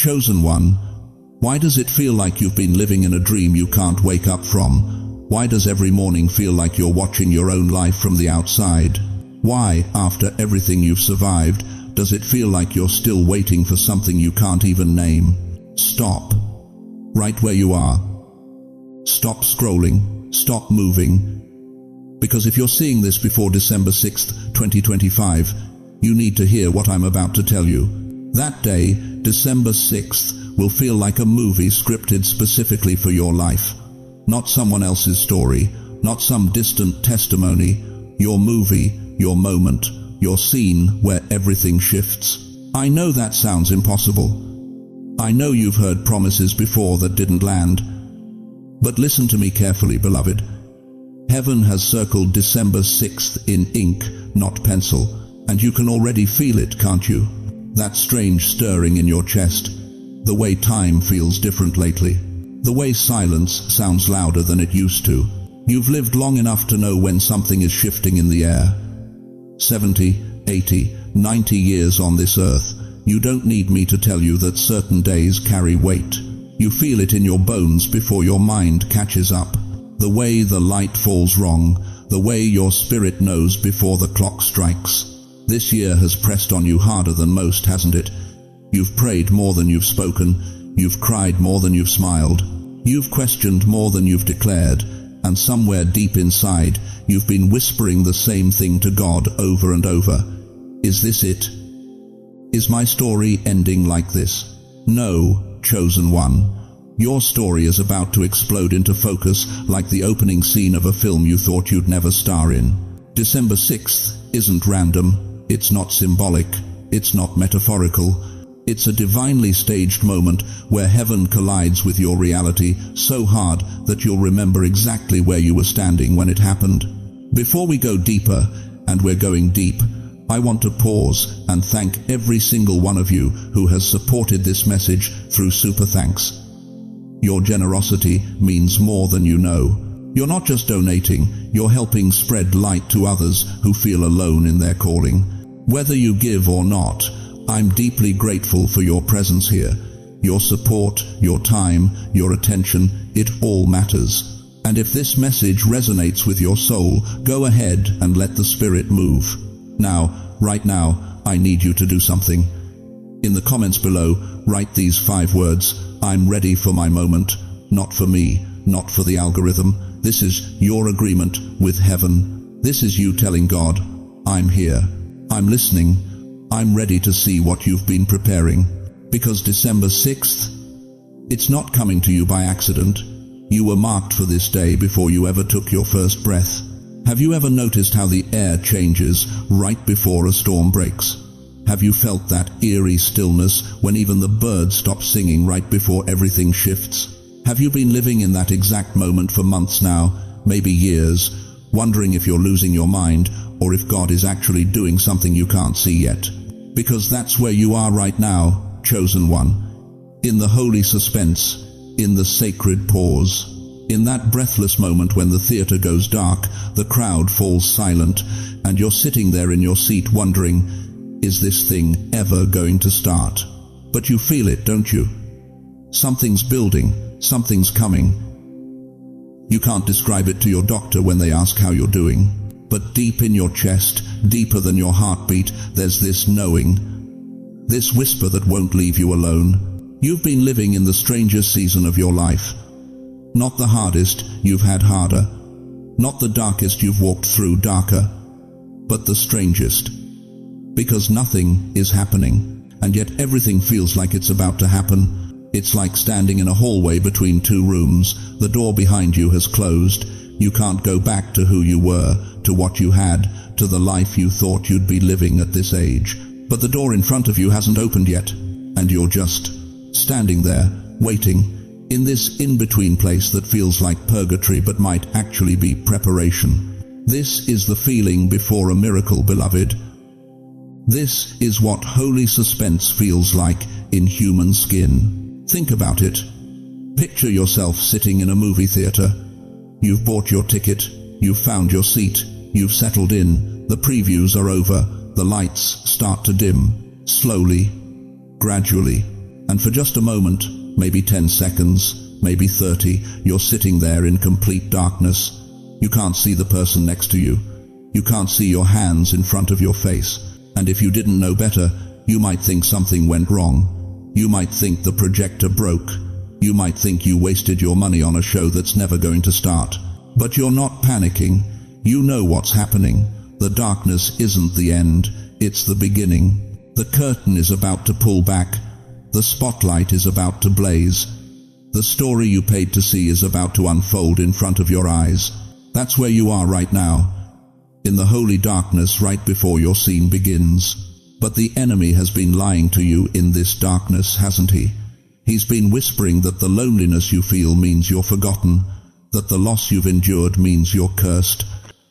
Chosen one, why does it feel like you've been living in a dream you can't wake up from? Why does every morning feel like you're watching your own life from the outside? Why, after everything you've survived, does it feel like you're still waiting for something you can't even name? Stop. Right where you are. Stop scrolling. Stop moving. Because if you're seeing this before December 6th, 2025, you need to hear what I'm about to tell you. That day, December 6th, will feel like a movie scripted specifically for your life. Not someone else's story, not some distant testimony. Your movie, your moment, your scene where everything shifts. I know that sounds impossible. I know you've heard promises before that didn't land. But listen to me carefully, beloved. Heaven has circled December 6th in ink, not pencil, and you can already feel it, can't you? That strange stirring in your chest, the way time feels different lately, the way silence sounds louder than it used to. You've lived long enough to know when something is shifting in the air. 70, 80, 90 years on this earth. You don't need me to tell you that certain days carry weight. You feel it in your bones before your mind catches up. The way the light falls wrong, the way your spirit knows before the clock strikes. This year has pressed on you harder than most, hasn't it? You've prayed more than you've spoken. You've cried more than you've smiled. You've questioned more than you've declared. And somewhere deep inside, you've been whispering the same thing to God over and over. Is this it? Is my story ending like this? No, chosen one. Your story is about to explode into focus like the opening scene of a film you thought you'd never star in. December 6th isn't random. It's not symbolic. It's not metaphorical. It's a divinely staged moment where heaven collides with your reality so hard that you'll remember exactly where you were standing when it happened. Before we go deeper, and we're going deep, I want to pause and thank every single one of you who has supported this message through super thanks. Your generosity means more than you know. You're not just donating, you're helping spread light to others who feel alone in their calling. Whether you give or not, I'm deeply grateful for your presence here. Your support, your time, your attention, it all matters. And if this message resonates with your soul, go ahead and let the Spirit move. Now, right now, I need you to do something. In the comments below, write these 5 words. I'm ready for my moment. Not for me, not for the algorithm. This is your agreement with heaven. This is you telling God, I'm here. I'm listening. I'm ready to see what you've been preparing. Because December 6th, it's not coming to you by accident. You were marked for this day before you ever took your first breath. Have you ever noticed how the air changes right before a storm breaks? Have you felt that eerie stillness when even the birds stop singing right before everything shifts? Have you been living in that exact moment for months now, maybe years, wondering if you're losing your mind or if God is actually doing something you can't see yet? Because that's where you are right now, chosen one. In the holy suspense, in the sacred pause, in that breathless moment when the theater goes dark, the crowd falls silent, and you're sitting there in your seat wondering, is this thing ever going to start? But you feel it, don't you? Something's building, something's coming. You can't describe it to your doctor when they ask how you're doing. But deep in your chest, deeper than your heartbeat, there's this knowing, this whisper that won't leave you alone. You've been living in the strangest season of your life. Not the hardest, you've had harder. Not the darkest, you've walked through darker. But the strangest. Because nothing is happening, and yet everything feels like it's about to happen. It's like standing in a hallway between 2 rooms. The door behind you has closed. You can't go back to who you were, to what you had, to the life you thought you'd be living at this age. But the door in front of you hasn't opened yet, and you're just standing there, waiting, in this in-between place that feels like purgatory but might actually be preparation. This is the feeling before a miracle, beloved. This is what holy suspense feels like in human skin. Think about it. Picture yourself sitting in a movie theater. You've bought your ticket, you've found your seat, you've settled in, the previews are over, the lights start to dim, slowly, gradually. And for just a moment, maybe 10 seconds, maybe 30, you're sitting there in complete darkness. You can't see the person next to you. You can't see your hands in front of your face. And if you didn't know better, you might think something went wrong. You might think the projector broke. You might think you wasted your money on a show that's never going to start. But you're not panicking. You know what's happening. The darkness isn't the end, it's the beginning. The curtain is about to pull back. The spotlight is about to blaze. The story you paid to see is about to unfold in front of your eyes. That's where you are right now, in the holy darkness right before your scene begins. But the enemy has been lying to you in this darkness, hasn't he? He's been whispering that the loneliness you feel means you're forgotten, that the loss you've endured means you're cursed,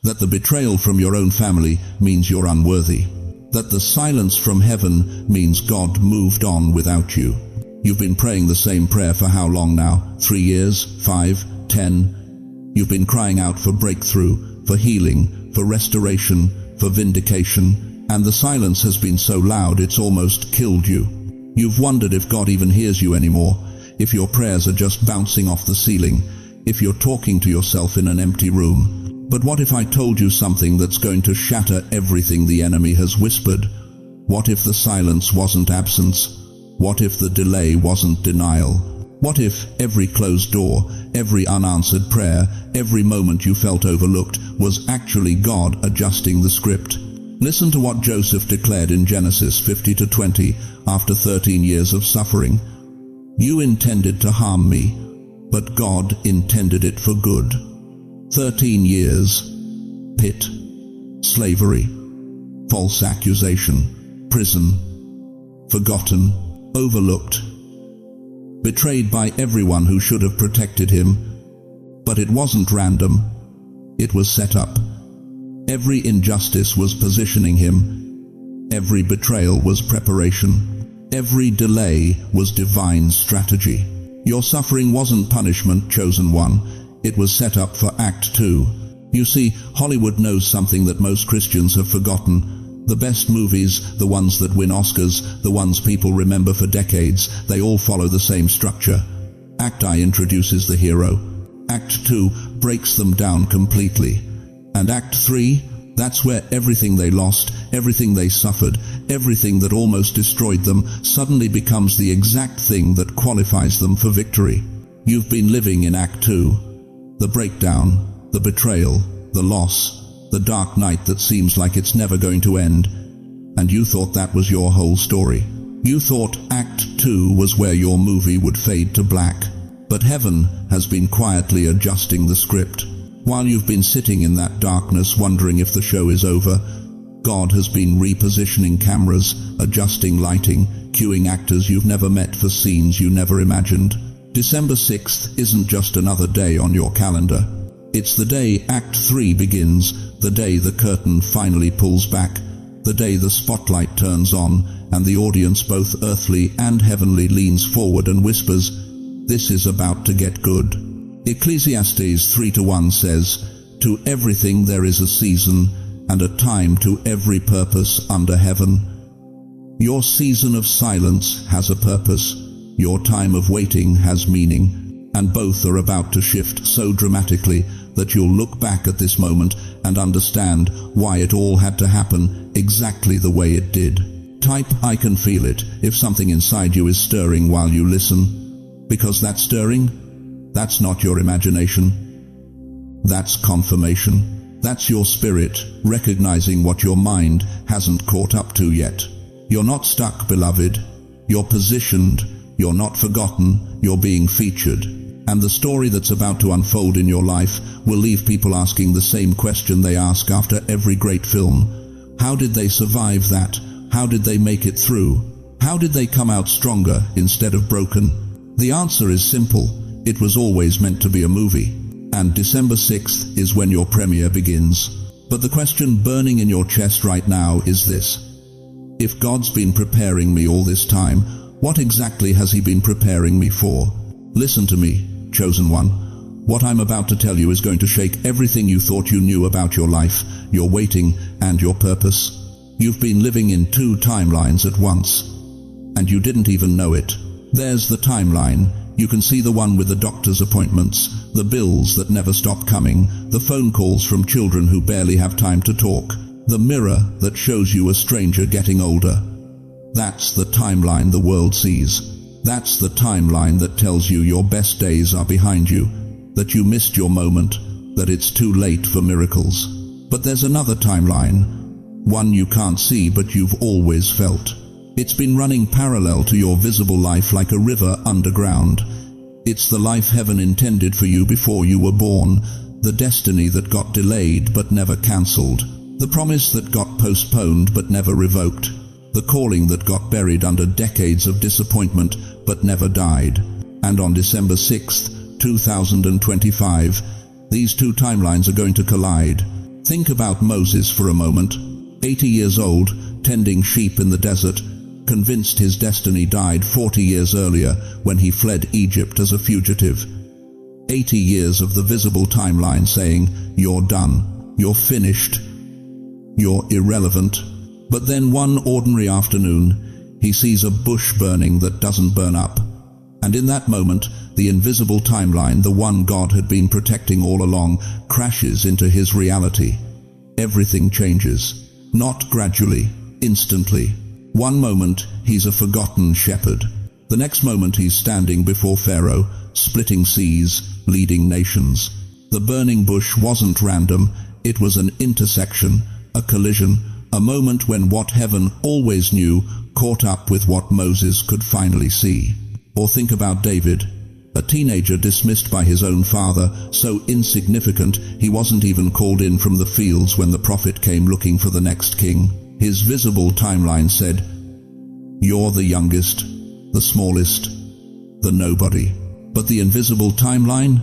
that the betrayal from your own family means you're unworthy, that the silence from heaven means God moved on without you. You've been praying the same prayer for how long now? 3 years? 5? 10? You've been crying out for breakthrough, for healing, for restoration, for vindication, and the silence has been so loud it's almost killed you. You've wondered if God even hears you anymore, if your prayers are just bouncing off the ceiling, if you're talking to yourself in an empty room. But what if I told you something that's going to shatter everything the enemy has whispered? What if the silence wasn't absence? What if the delay wasn't denial? What if every closed door, every unanswered prayer, every moment you felt overlooked was actually God adjusting the script? Listen to what Joseph declared in Genesis 50-20 after 13 years of suffering. You intended to harm me, but God intended it for good. 13 years, pit, slavery, false accusation, prison, forgotten, overlooked, betrayed by everyone who should have protected him. But it wasn't random, it was set up. Every injustice was positioning him. Every betrayal was preparation. Every delay was divine strategy. Your suffering wasn't punishment, chosen one. It was set up for Act 2. You see, Hollywood knows something that most Christians have forgotten. The best movies, the ones that win Oscars, the ones people remember for decades, they all follow the same structure. Act I introduces the hero. Act 2 breaks them down completely. And Act 3, that's where everything they lost, everything they suffered, everything that almost destroyed them suddenly becomes the exact thing that qualifies them for victory. You've been living in Act 2. The breakdown, the betrayal, the loss, the dark night that seems like it's never going to end. And you thought that was your whole story. You thought Act 2 was where your movie would fade to black. But heaven has been quietly adjusting the script. While you've been sitting in that darkness wondering if the show is over, God has been repositioning cameras, adjusting lighting, cueing actors you've never met for scenes you never imagined. December 6th isn't just another day on your calendar. It's the day Act 3 begins, the day the curtain finally pulls back, the day the spotlight turns on, and the audience, both earthly and heavenly, leans forward and whispers, "This is about to get good." Ecclesiastes 3:1 says, "To everything there is a season, and a time to every purpose under heaven." Your season of silence has a purpose. Your time of waiting has meaning, and both are about to shift so dramatically that you'll look back at this moment and understand why it all had to happen exactly the way it did. Type "I can feel it" if something inside you is stirring while you listen, because that stirring, that's not your imagination. That's confirmation. That's your spirit recognizing what your mind hasn't caught up to yet. You're not stuck, beloved. You're positioned. You're not forgotten, you're being featured. And the story that's about to unfold in your life will leave people asking the same question they ask after every great film. How did they survive that? How did they make it through? How did they come out stronger instead of broken? The answer is simple. It was always meant to be a movie. And December 6th is when your premiere begins. But the question burning in your chest right now is this. If God's been preparing me all this time, what exactly has He been preparing me for? Listen to me, chosen one. What I'm about to tell you is going to shake everything you thought you knew about your life, your waiting, and your purpose. You've been living in 2 timelines at once, and you didn't even know it. There's the timeline. You can see the one with the doctor's appointments, the bills that never stop coming, the phone calls from children who barely have time to talk, the mirror that shows you a stranger getting older. That's the timeline the world sees. That's the timeline that tells you your best days are behind you, that you missed your moment, that it's too late for miracles. But there's another timeline, one you can't see but you've always felt. It's been running parallel to your visible life like a river underground. It's the life heaven intended for you before you were born, the destiny that got delayed but never cancelled, the promise that got postponed but never revoked, the calling that got buried under decades of disappointment but never died. And on December 6th, 2025, these two timelines are going to collide. Think about Moses for a moment. 80 years old, tending sheep in the desert, convinced his destiny died 40 years earlier when he fled Egypt as a fugitive. 80 years of the visible timeline saying, "You're done, you're finished, you're irrelevant." But then one ordinary afternoon, he sees a bush burning that doesn't burn up. And in that moment, the invisible timeline, the one God had been protecting all along, crashes into his reality. Everything changes. Not gradually, instantly. One moment, he's a forgotten shepherd. The next moment, he's standing before Pharaoh, splitting seas, leading nations. The burning bush wasn't random. It was an intersection, a collision, a moment when what heaven always knew caught up with what Moses could finally see. Or think about David, a teenager dismissed by his own father, so insignificant he wasn't even called in from the fields when the prophet came looking for the next king. His visible timeline said, "You're the youngest, the smallest, the nobody." But the invisible timeline?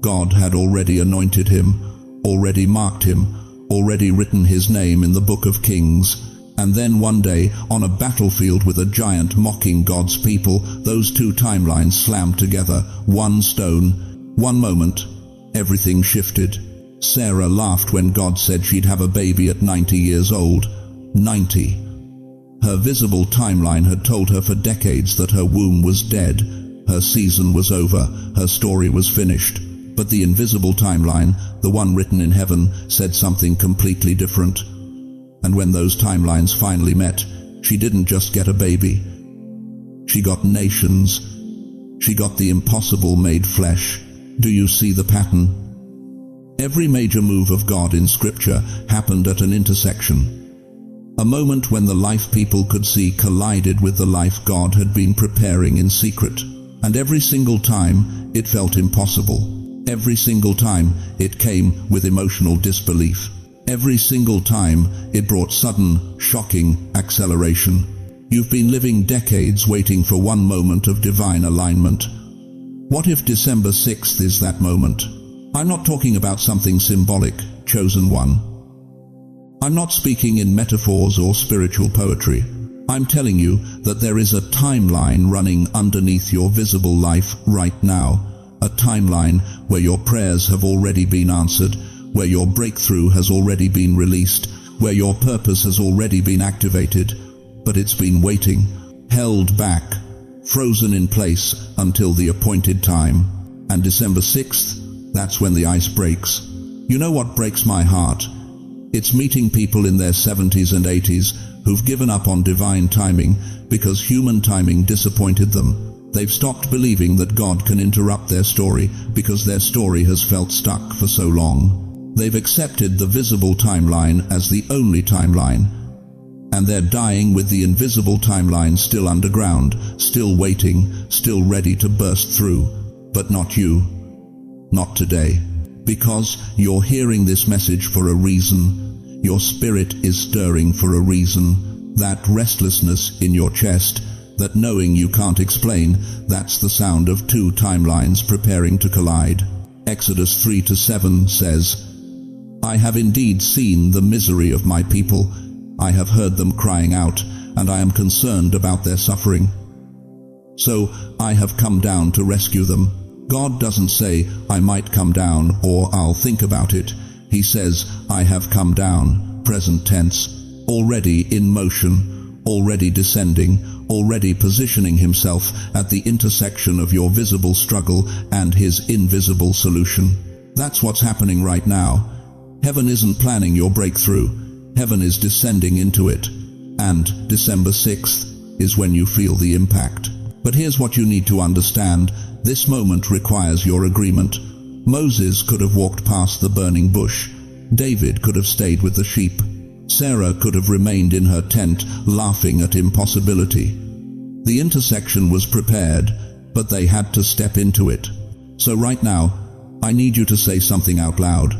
God had already anointed him, already marked him, already written his name in the book of Kings. And then one day, on a battlefield with a giant mocking God's people, those two timelines slammed together, one stone, one moment. Everything shifted. Sarah laughed when God said she'd have a baby at 90 years old. 90. Her visible timeline had told her for decades that her womb was dead, her season was over, her story was finished. But the invisible timeline, the one written in heaven, said something completely different. And when those timelines finally met, she didn't just get a baby. She got nations. She got the impossible made flesh. Do you see the pattern? Every major move of God in Scripture happened at an intersection. A moment when the life people could see collided with the life God had been preparing in secret. And every single time, it felt impossible. Every single time, it came with emotional disbelief. Every single time, it brought sudden, shocking acceleration. You've been living decades waiting for one moment of divine alignment. What if December 6th is that moment? I'm not talking about something symbolic, chosen one. I'm not speaking in metaphors or spiritual poetry. I'm telling you that there is a timeline running underneath your visible life right now. A timeline where your prayers have already been answered, where your breakthrough has already been released, where your purpose has already been activated, but it's been waiting, held back, frozen in place until the appointed time. And December 6th, that's when the ice breaks. You know what breaks my heart? It's meeting people in their 70s and 80s who've given up on divine timing because human timing disappointed them. They've stopped believing that God can interrupt their story because their story has felt stuck for so long. They've accepted the visible timeline as the only timeline, and they're dying with the invisible timeline still underground, still waiting, still ready to burst through. But not you. Not today. Because you're hearing this message for a reason. Your spirit is stirring for a reason. That restlessness in your chest, that knowing you can't explain, that's the sound of two timelines preparing to collide. Exodus 3-7 says, "I have indeed seen the misery of my people. I have heard them crying out, and I am concerned about their suffering. So I have come down to rescue them." God doesn't say, "I might come down," or "I'll think about it." He says, "I have come down," present tense, already in motion, already descending, already positioning himself at the intersection of your visible struggle and his invisible solution. That's what's happening right now. Heaven isn't planning your breakthrough. Heaven is descending into it. And December 6th is when you feel the impact. But here's what you need to understand. This moment requires your agreement. Moses could have walked past the burning bush. David could have stayed with the sheep. Sarah could have remained in her tent, laughing at impossibility. The intersection was prepared, but they had to step into it. So right now, I need you to say something out loud.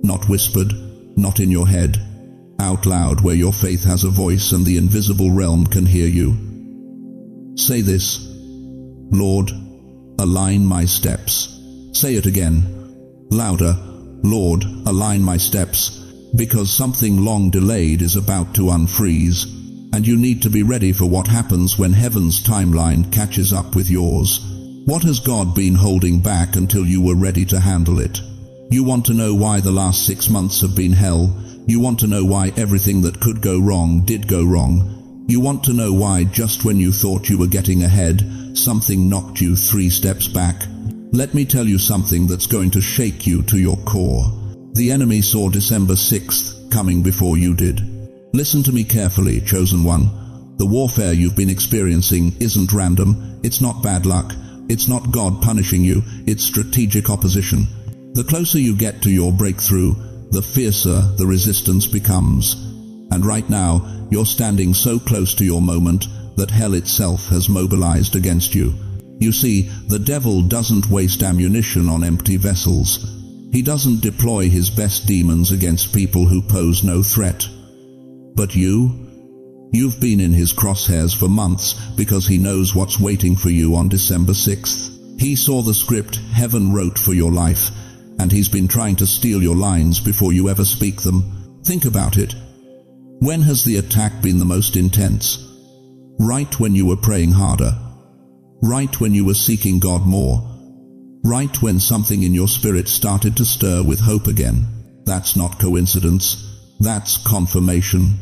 Not whispered, not in your head. Out loud where your faith has a voice and the invisible realm can hear you. Say this: Lord, align my steps. Say it again, louder. Lord, align my steps, because something long delayed is about to unfreeze, and you need to be ready for what happens when heaven's timeline catches up with yours. What has God been holding back until you were ready to handle it? You want to know why the last 6 months have been hell. You want to know why everything that could go wrong did go wrong. You want to know why just when you thought you were getting ahead, something knocked you 3 steps back. Let me tell you something that's going to shake you to your core. The enemy saw December 6th coming before you did. Listen to me carefully, chosen one. The warfare you've been experiencing isn't random. It's not bad luck. It's not God punishing you. It's strategic opposition. The closer you get to your breakthrough, the fiercer the resistance becomes. And right now, you're standing so close to your moment that hell itself has mobilized against you. You see, the devil doesn't waste ammunition on empty vessels. He doesn't deploy his best demons against people who pose no threat. But you've been in his crosshairs for months because he knows what's waiting for you on December 6th. He saw the script heaven wrote for your life, and he's been trying to steal your lines before you ever speak them. Think about it. When has the attack been the most intense? Right when you were praying harder. Right when you were seeking God more. Right when something in your spirit started to stir with hope again. That's not coincidence. That's confirmation.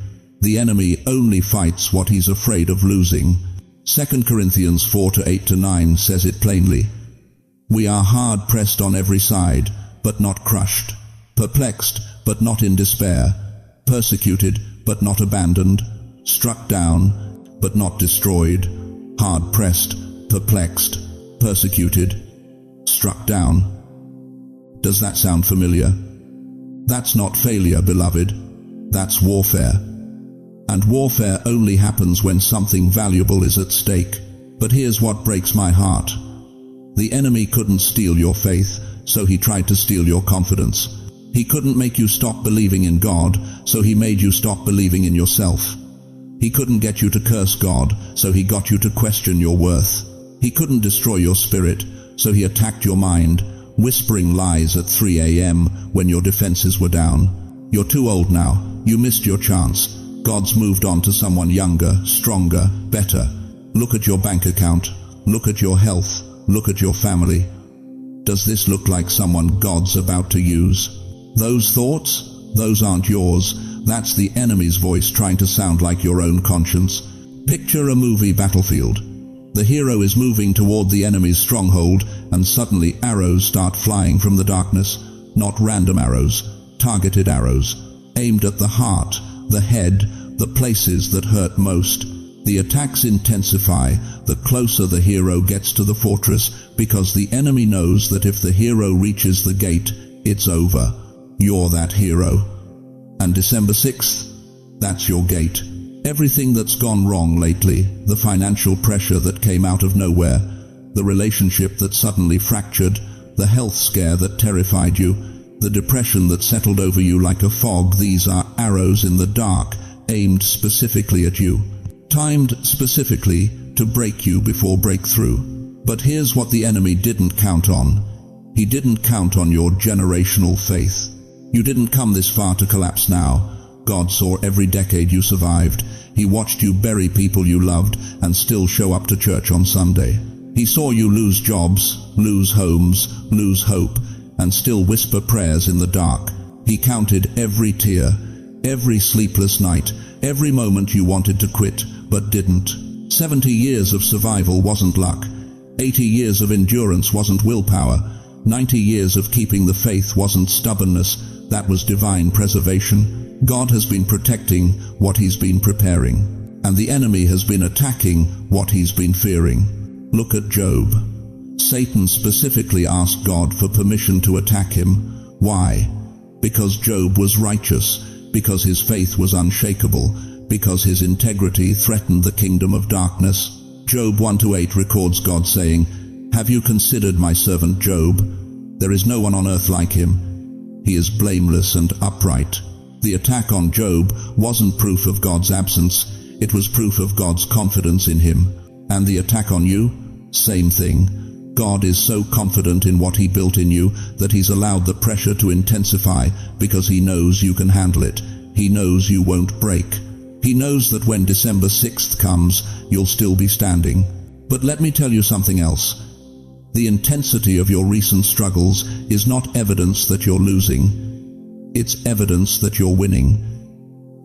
The enemy only fights what he's afraid of losing. 2 Corinthians 4:8-9 says it plainly. We are hard pressed on every side, but not crushed. Perplexed, but not in despair. Persecuted, but not abandoned. Struck down, but not destroyed. Hard pressed, perplexed, persecuted, struck down. Does that sound familiar? That's not failure, beloved. That's warfare. And warfare only happens when something valuable is at stake. But here's what breaks my heart. The enemy couldn't steal your faith, so he tried to steal your confidence. He couldn't make you stop believing in God, so he made you stop believing in yourself. He couldn't get you to curse God, so he got you to question your worth. He couldn't destroy your spirit, so he attacked your mind, whispering lies at 3 a.m. when your defenses were down. You're too old now. You missed your chance. God's moved on to someone younger, stronger, better. Look at your bank account. Look at your health. Look at your family. Does this look like someone God's about to use? Those thoughts? Those aren't yours. That's the enemy's voice trying to sound like your own conscience. Picture a movie battlefield. The hero is moving toward the enemy's stronghold, and suddenly arrows start flying from the darkness. Not random arrows, targeted arrows, aimed at the heart, the head, the places that hurt most. The attacks intensify the closer the hero gets to the fortress, because the enemy knows that if the hero reaches the gate, it's over. You're that hero. And December 6th, that's your gate. Everything that's gone wrong lately, the financial pressure that came out of nowhere, the relationship that suddenly fractured, the health scare that terrified you, the depression that settled over you like a fog, these are arrows in the dark, aimed specifically at you, timed specifically to break you before breakthrough. But here's what the enemy didn't count on. He didn't count on your generational faith. You didn't come this far to collapse now. God saw every decade you survived. He watched you bury people you loved and still show up to church on Sunday. He saw you lose jobs, lose homes, lose hope, and still whisper prayers in the dark. He counted every tear, every sleepless night, every moment you wanted to quit, but didn't. 70 years of survival wasn't luck. 80 years of endurance wasn't willpower. 90 years of keeping the faith wasn't stubbornness. That was divine preservation. God has been protecting what He's been preparing, and the enemy has been attacking what he's been fearing. Look at Job. Satan specifically asked God for permission to attack him. Why? Because Job was righteous, because his faith was unshakable, because his integrity threatened the kingdom of darkness. Job 1-8 records God saying, "Have you considered my servant Job? There is no one on earth like him. He is blameless and upright." The attack on Job wasn't proof of God's absence, it was proof of God's confidence in him. And the attack on you? Same thing. God is so confident in what He built in you that He's allowed the pressure to intensify because He knows you can handle it. He knows you won't break. He knows that when December 6th comes, you'll still be standing. But let me tell you something else. The intensity of your recent struggles is not evidence that you're losing. It's evidence that you're winning.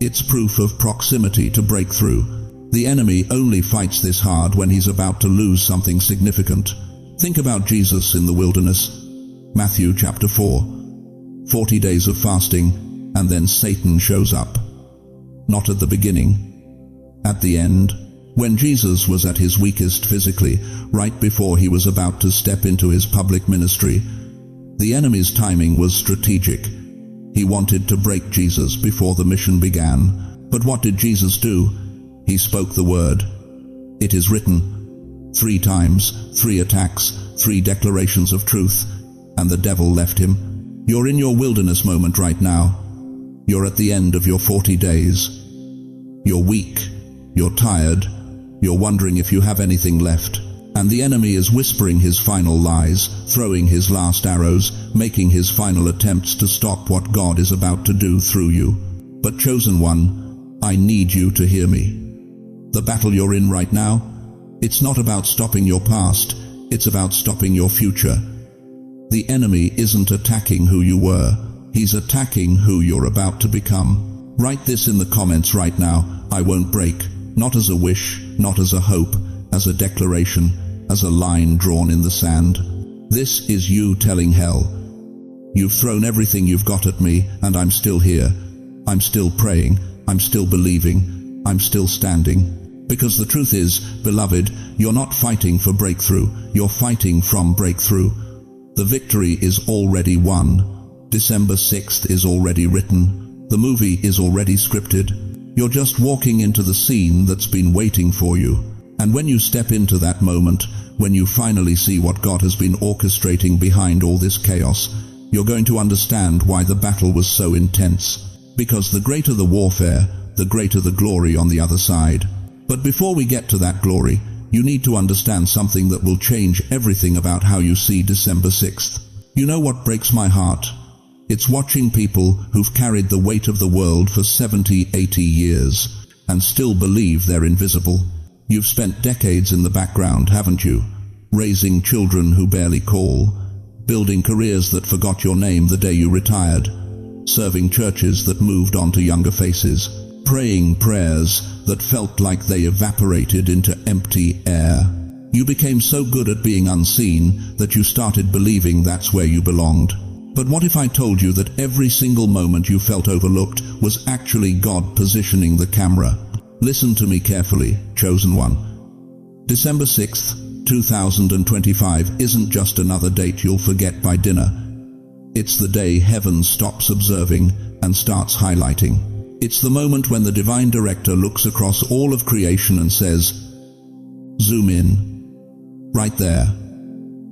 It's proof of proximity to breakthrough. The enemy only fights this hard when he's about to lose something significant. Think about Jesus in the wilderness. Matthew chapter 4. 40 days of fasting, and then Satan shows up. Not at the beginning. At the end. When Jesus was at his weakest physically, right before he was about to step into his public ministry, the enemy's timing was strategic. He wanted to break Jesus before the mission began. But what did Jesus do? He spoke the word. It is written. 3 times, 3 attacks, 3 declarations of truth, and the devil left him. You're in your wilderness moment right now. You're at the end of your 40 days. You're weak. You're tired. You're wondering if you have anything left. And the enemy is whispering his final lies, throwing his last arrows, making his final attempts to stop what God is about to do through you. But chosen one, I need you to hear me. The battle you're in right now, it's not about stopping your past, it's about stopping your future. The enemy isn't attacking who you were, he's attacking who you're about to become. Write this in the comments right now. I won't break, not as a wish, not as a hope, as a declaration, as a line drawn in the sand. This is you telling hell, you've thrown everything you've got at me, and I'm still here. I'm still praying, I'm still believing, I'm still standing. Because the truth is, beloved, you're not fighting for breakthrough, you're fighting from breakthrough. The victory is already won. December 6th is already written. The movie is already scripted. You're just walking into the scene that's been waiting for you. And when you step into that moment, when you finally see what God has been orchestrating behind all this chaos, you're going to understand why the battle was so intense. Because the greater the warfare, the greater the glory on the other side. But before we get to that glory, you need to understand something that will change everything about how you see December 6th. You know what breaks my heart? It's watching people who've carried the weight of the world for 70, 80 years and still believe they're invisible. You've spent decades in the background, haven't you? Raising children who barely call, building careers that forgot your name the day you retired, serving churches that moved on to younger faces, praying prayers that felt like they evaporated into empty air. You became so good at being unseen that you started believing that's where you belonged. But what if I told you that every single moment you felt overlooked was actually God positioning the camera? Listen to me carefully, chosen one. December 6th, 2025 isn't just another date you'll forget by dinner. It's the day heaven stops observing and starts highlighting. It's the moment when the divine director looks across all of creation and says, zoom in. Right there.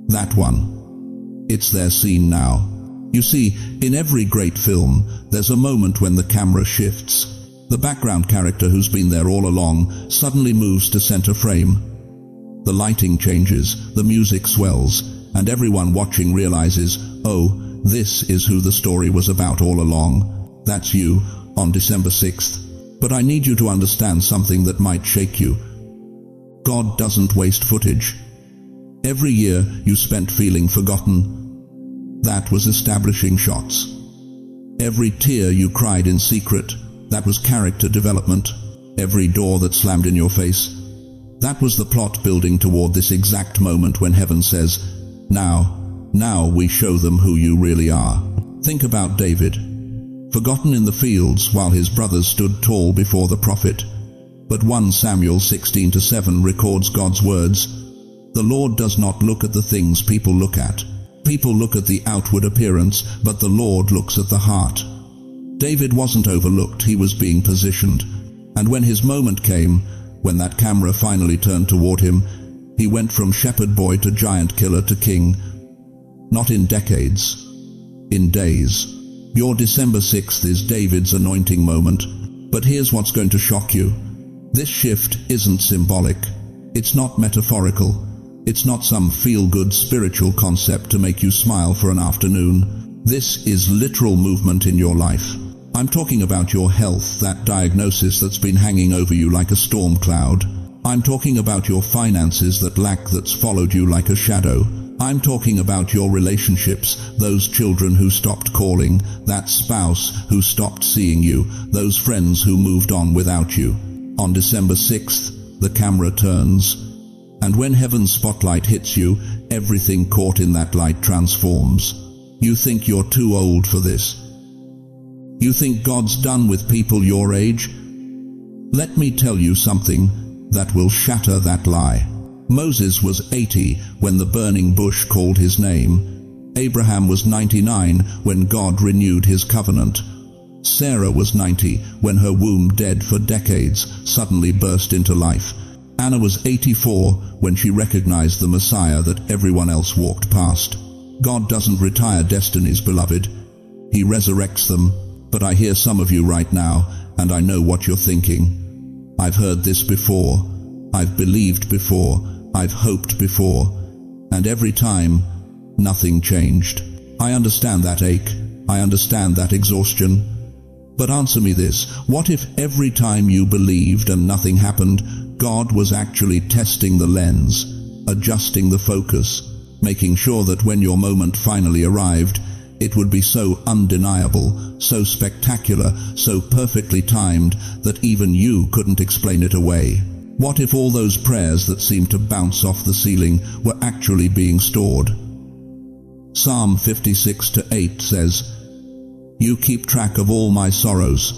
That one. It's their scene now. You see, in every great film, there's a moment when the camera shifts. The background character who's been there all along suddenly moves to center frame. The lighting changes, the music swells, and everyone watching realizes, oh, this is who the story was about all along. That's you, on December 6th. But I need you to understand something that might shake you. God doesn't waste footage. Every year you spent feeling forgotten, that was establishing shots. Every tear you cried in secret, that was character development. every door that slammed in your face. That was the plot building toward this exact moment when heaven says, now we show them who you really are. Think about David, forgotten in the fields while his brothers stood tall before the prophet. But 1 Samuel 16:7 records God's words, "The Lord does not look at the things people look at. People look at the outward appearance, but the Lord looks at the heart." David wasn't overlooked, he was being positioned. And when his moment came, when that camera finally turned toward him, he went from shepherd boy to giant killer to king. Not in decades, in days. Your December 6th is David's anointing moment. But here's what's going to shock you. This shift isn't symbolic. It's not metaphorical. It's not some feel-good spiritual concept to make you smile for an afternoon. This is literal movement in your life. I'm talking about your health, that diagnosis that's been hanging over you like a storm cloud. I'm talking about your finances, that lack that's followed you like a shadow. I'm talking about your relationships, those children who stopped calling, that spouse who stopped seeing you, those friends who moved on without you. On December 6th, the camera turns, and when heaven's spotlight hits you, everything caught in that light transforms. You think you're too old for this. You think God's done with people your age? Let me tell you something that will shatter that lie. Moses was 80 when the burning bush called his name. Abraham was 99 when God renewed his covenant. Sarah was 90 when her womb, dead for decades, suddenly burst into life. Anna was 84 when she recognized the Messiah that everyone else walked past. God doesn't retire destinies, beloved. He resurrects them. But I hear some of you right now, and I know what you're thinking. I've heard this before. I've believed before. I've hoped before. And every time, nothing changed. I understand that ache. I understand that exhaustion. But answer me this. What if every time you believed and nothing happened, God was actually testing the lens, adjusting the focus, making sure that when your moment finally arrived, it would be so undeniable, so spectacular, so perfectly timed that even you couldn't explain it away? What if all those prayers that seemed to bounce off the ceiling were actually being stored? Psalm 56:8 says, "You keep track of all my sorrows.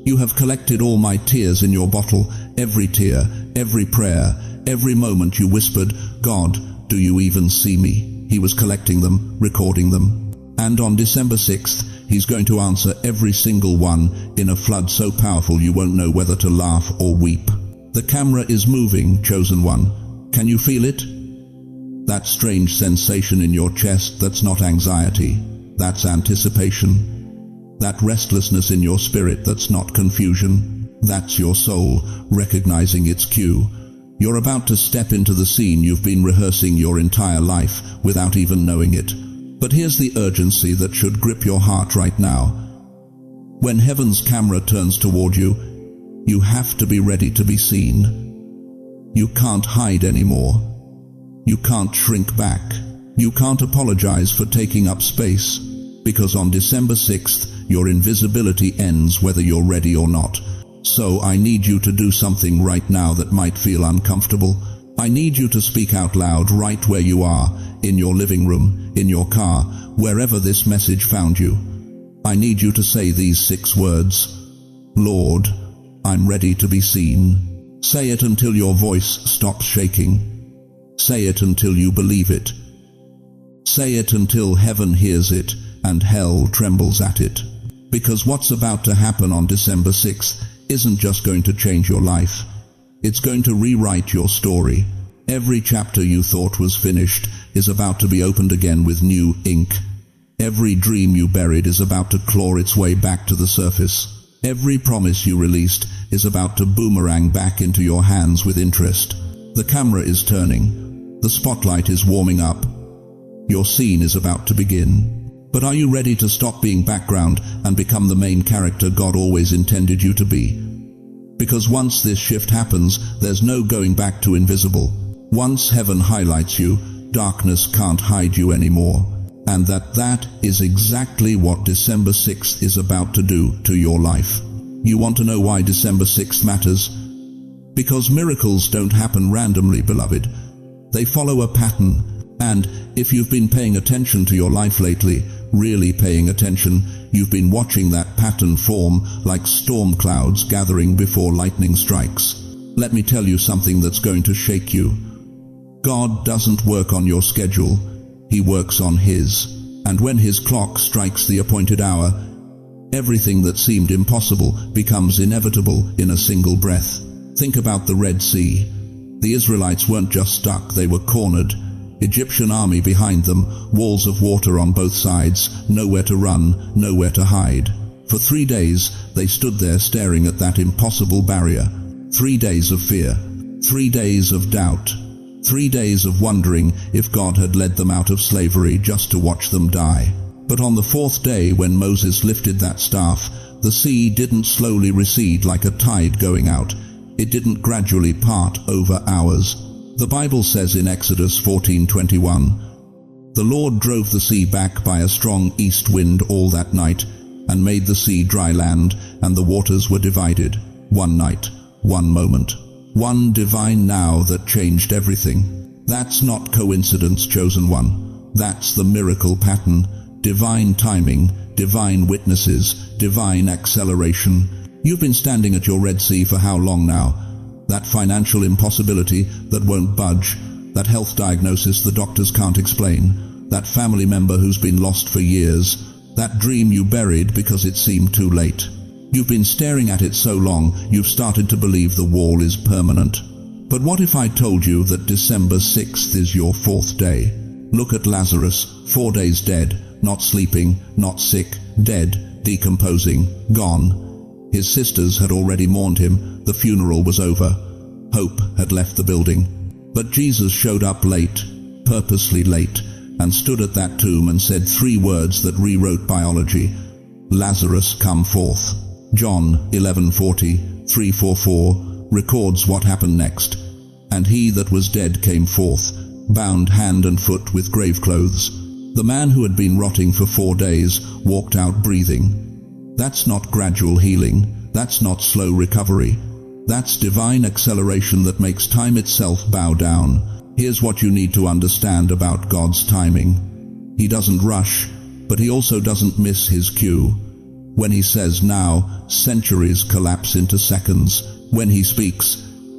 You have collected all my tears in your bottle, every tear, every prayer, every moment you whispered, 'God, do you even see me?'" He was collecting them, recording them. And on December 6th, he's going to answer every single one in a flood so powerful you won't know whether to laugh or weep. The camera is moving, chosen one. Can you feel it? That strange sensation in your chest, that's not anxiety, that's anticipation. That restlessness in your spirit, that's not confusion, that's your soul recognizing its cue. You're about to step into the scene you've been rehearsing your entire life without even knowing it. But here's the urgency that should grip your heart right now. When heaven's camera turns toward you, you have to be ready to be seen. You can't hide anymore. You can't shrink back. You can't apologize for taking up space, because on December 6th, your invisibility ends whether you're ready or not. So I need you to do something right now that might feel uncomfortable. I need you to speak out loud right where you are, in your living room, in your car, wherever this message found you. I need you to say these 6 words. Lord, I'm ready to be seen. Say it until your voice stops shaking. Say it until you believe it. Say it until heaven hears it and hell trembles at it. Because what's about to happen on December 6th isn't just going to change your life. It's going to rewrite your story. Every chapter you thought was finished is about to be opened again with new ink. Every dream you buried is about to claw its way back to the surface. Every promise you released is about to boomerang back into your hands with interest. The camera is turning. The spotlight is warming up. Your scene is about to begin. But are you ready to stop being background and become the main character God always intended you to be? Because once this shift happens, there's no going back to invisible. Once heaven highlights you, darkness can't hide you anymore. And that is exactly what December 6th is about to do to your life. You want to know why December 6th matters? Because miracles don't happen randomly, beloved. They follow a pattern, and if you've been paying attention to your life lately, really paying attention, you've been watching that pattern form like storm clouds gathering before lightning strikes. Let me tell you something that's going to shake you. God doesn't work on your schedule. He works on His. And when His clock strikes the appointed hour, everything that seemed impossible becomes inevitable in a single breath. Think about the Red Sea. The Israelites weren't just stuck, they were cornered. Egyptian army behind them, walls of water on both sides, nowhere to run, nowhere to hide. For 3 days, they stood there staring at that impossible barrier. 3 days of fear, 3 days of doubt, 3 days of wondering if God had led them out of slavery just to watch them die. But on the 4th day, when Moses lifted that staff, the sea didn't slowly recede like a tide going out. It didn't gradually part over hours. The Bible says in Exodus 14:21, "The Lord drove the sea back by a strong east wind all that night, and made the sea dry land, and the waters were divided." One night, one moment, one divine now that changed everything. That's not coincidence, chosen one. That's the miracle pattern. Divine timing, divine witnesses, divine acceleration. You've been standing at your Red Sea for how long now? That financial impossibility that won't budge, that health diagnosis the doctors can't explain, that family member who's been lost for years, that dream you buried because it seemed too late. You've been staring at it so long, you've started to believe the wall is permanent. But what if I told you that December 6th is your 4th day? Look at Lazarus, 4 days dead, not sleeping, not sick, dead, decomposing, gone. His sisters had already mourned him, the funeral was over. Hope had left the building. But Jesus showed up late, purposely late, and stood at that tomb and said 3 words that rewrote biology. Lazarus, come forth. John 11:40, 3:44 records what happened next. And he that was dead came forth, bound hand and foot with grave clothes. The man who had been rotting for 4 days walked out breathing. That's not gradual healing. That's not slow recovery. That's divine acceleration that makes time itself bow down. Here's what you need to understand about God's timing. He doesn't rush, but He also doesn't miss His cue. When He says now, centuries collapse into seconds. When He speaks,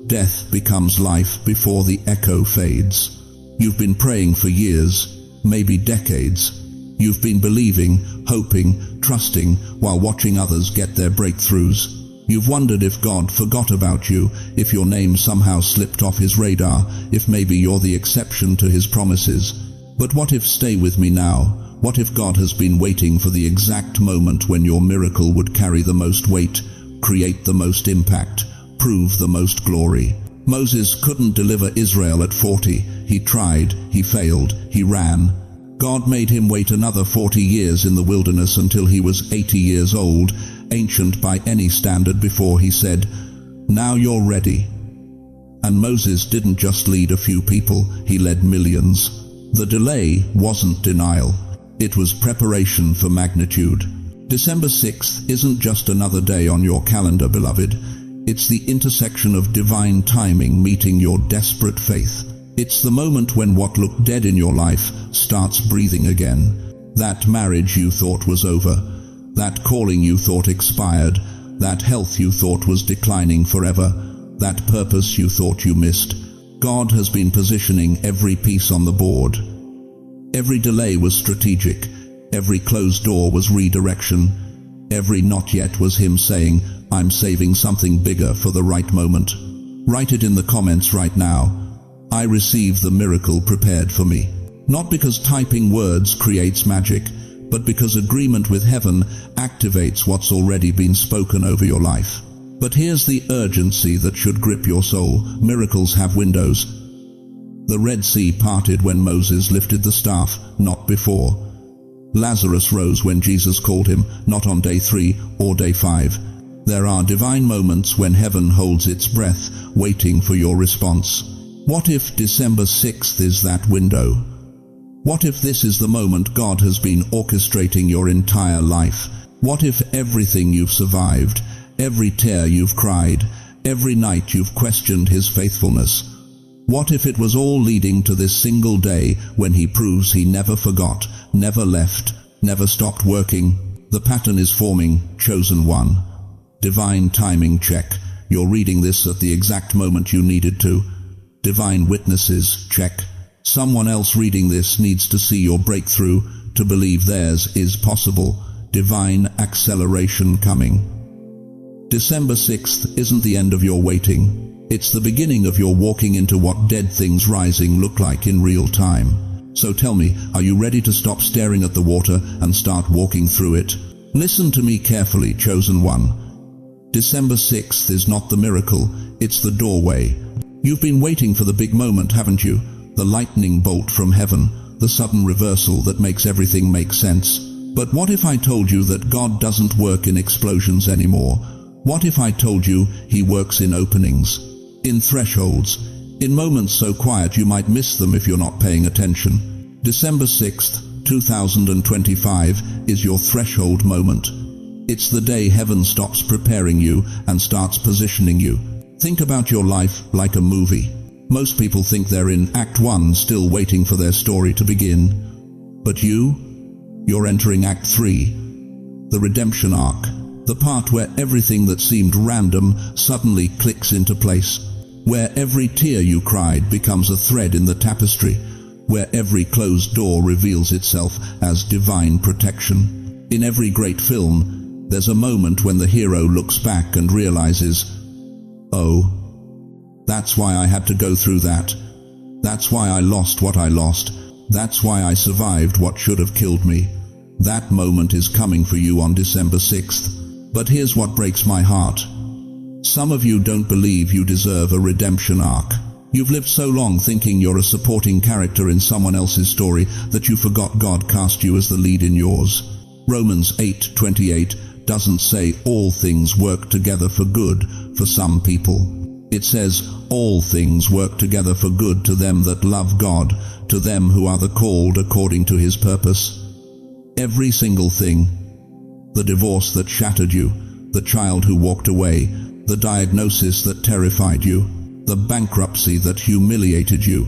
death becomes life before the echo fades. You've been praying for years, maybe decades. You've been believing, hoping, trusting, while watching others get their breakthroughs. You've wondered if God forgot about you, if your name somehow slipped off His radar, if maybe you're the exception to His promises. But what if, stay with me now, what if God has been waiting for the exact moment when your miracle would carry the most weight, create the most impact, prove the most glory? Moses couldn't deliver Israel at 40. He tried, he failed, he ran. God made him wait another 40 years in the wilderness until he was 80 years old, ancient by any standard, before He said, "Now you're ready." And Moses didn't just lead a few people, he led millions. The delay wasn't denial. It was preparation for magnitude. December 6th isn't just another day on your calendar, beloved. It's the intersection of divine timing meeting your desperate faith. It's the moment when what looked dead in your life starts breathing again. That marriage you thought was over, that calling you thought expired, that health you thought was declining forever, that purpose you thought you missed. God has been positioning every piece on the board. Every delay was strategic. Every closed door was redirection. Every not yet was Him saying, "I'm saving something bigger for the right moment." Write it in the comments right now. I receive the miracle prepared for me. Not because typing words creates magic, but because agreement with heaven activates what's already been spoken over your life. But here's the urgency that should grip your soul. Miracles have windows. The Red Sea parted when Moses lifted the staff, not before. Lazarus rose when Jesus called him, not on day 3 or day 5. There are divine moments when heaven holds its breath, waiting for your response. What if December 6th is that window? What if this is the moment God has been orchestrating your entire life? What if everything you've survived, every tear you've cried, every night you've questioned his faithfulness. What if it was all leading to this single day when he proves he never forgot, never left, never stopped working? The pattern is forming, chosen one. Divine timing check. You're reading this at the exact moment you needed to. Divine witnesses check. Someone else reading this needs to see your breakthrough, to believe theirs is possible. Divine acceleration coming. December 6th isn't the end of your waiting. It's the beginning of your walking into what dead things rising look like in real time. So tell me, are you ready to stop staring at the water and start walking through it? Listen to me carefully, chosen one. December 6th is not the miracle, it's the doorway. You've been waiting for the big moment, haven't you? The lightning bolt from heaven, the sudden reversal that makes everything make sense. But what if I told you that God doesn't work in explosions anymore? What if I told you he works in openings? In thresholds, in moments so quiet you might miss them if you're not paying attention. December 6th, 2025 is your threshold moment. It's the day heaven stops preparing you and starts positioning you. Think about your life like a movie. Most people think they're in Act 1, still waiting for their story to begin. But you're entering Act 3, the redemption arc, the part where everything that seemed random suddenly clicks into place. Where every tear you cried becomes a thread in the tapestry, where every closed door reveals itself as divine protection. In every great film, there's a moment when the hero looks back and realizes, oh, that's why I had to go through that. That's why I lost what I lost. That's why I survived what should have killed me. That moment is coming for you on December 6th. But here's what breaks my heart. Some of you don't believe you deserve a redemption arc. You've lived so long thinking you're a supporting character in someone else's story that you forgot God cast you as the lead in yours. Romans 8:28 doesn't say all things work together for good for some people. It says all things work together for good to them that love God, to them who are the called according to his purpose. Every single thing. The divorce that shattered you, the child who walked away, the diagnosis that terrified you, the bankruptcy that humiliated you.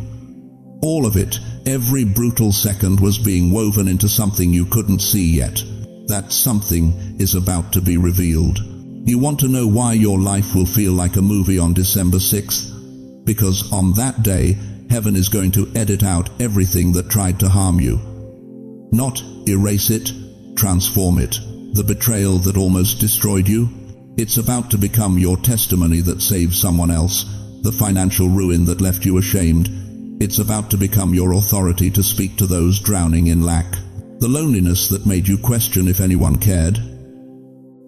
All of it, every brutal second was being woven into something you couldn't see yet. That something is about to be revealed. You want to know why your life will feel like a movie on December 6th? Because on that day, heaven is going to edit out everything that tried to harm you. Not erase it, transform it. The betrayal that almost destroyed you, it's about to become your testimony that saves someone else. The financial ruin that left you ashamed, it's about to become your authority to speak to those drowning in lack. The loneliness that made you question if anyone cared,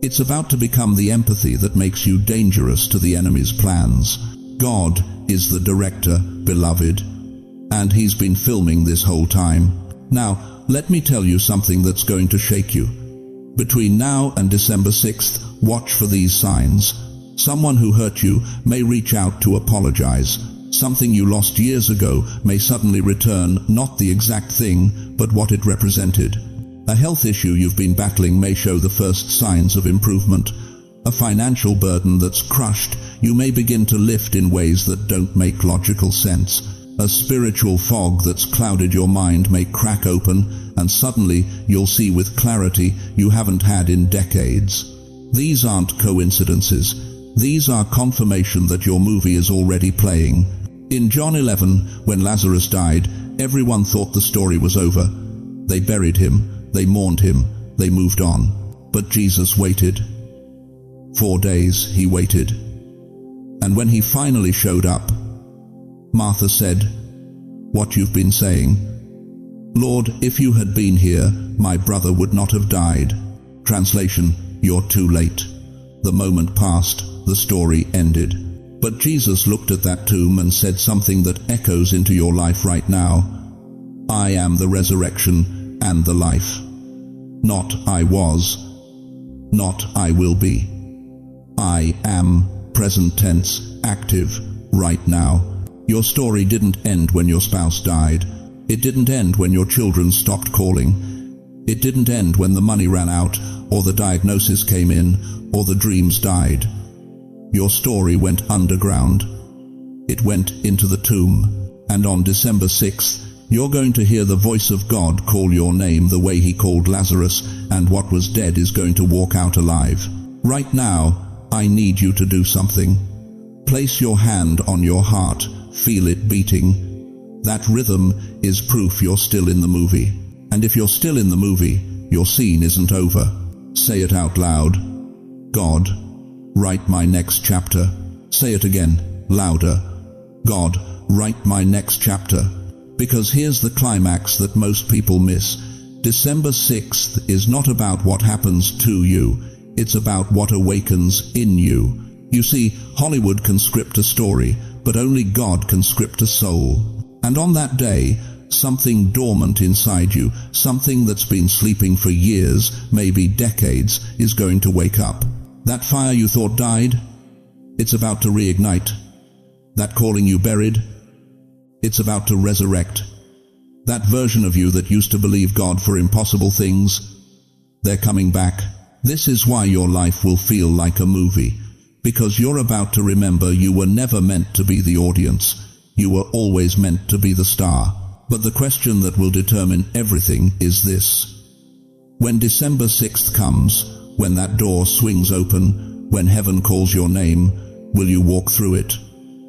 it's about to become the empathy that makes you dangerous to the enemy's plans. God is the director, beloved, and he's been filming this whole time. Now, let me tell you something that's going to shake you. Between now and December 6th, watch for these signs. Someone who hurt you may reach out to apologize. Something you lost years ago may suddenly return, not the exact thing, but what it represented. A health issue you've been battling may show the first signs of improvement. A financial burden that's crushed you may begin to lift in ways that don't make logical sense. A spiritual fog that's clouded your mind may crack open, and suddenly you'll see with clarity you haven't had in decades. These aren't coincidences. These are confirmation that your movie is already playing. In John 11, when Lazarus died, everyone thought the story was over. They buried him, they mourned him, they moved on. But Jesus waited. 4 days he waited. And when he finally showed up, Martha said, "What you've been saying. Lord, if you had been here, my brother would not have died." Translation, you're too late. The moment passed, the story ended. But Jesus looked at that tomb and said something that echoes into your life right now. I am the resurrection and the life. Not I was, not I will be. I am, present tense, active, right now. Your story didn't end when your spouse died. It didn't end when your children stopped calling. It didn't end when the money ran out, or the diagnosis came in, or the dreams died. Your story went underground. It went into the tomb. And on December 6th, you're going to hear the voice of God call your name the way he called Lazarus, and what was dead is going to walk out alive. Right now, I need you to do something. Place your hand on your heart. Feel it beating. That rhythm is proof you're still in the movie. And if you're still in the movie, your scene isn't over. Say it out loud. God, write my next chapter. Say it again, louder. God, write my next chapter. Because here's the climax that most people miss. December 6th is not about what happens to you. It's about what awakens in you. You see, Hollywood can script a story, but only God can script a soul. And on that day, something dormant inside you, something that's been sleeping for years, maybe decades, is going to wake up. That fire you thought died, it's about to reignite. That calling you buried, it's about to resurrect. That version of you that used to believe God for impossible things, they're coming back. This is why your life will feel like a movie, because you're about to remember you were never meant to be the audience. You were always meant to be the star. But the question that will determine everything is this. When December 6th comes, when that door swings open, when heaven calls your name, will you walk through it?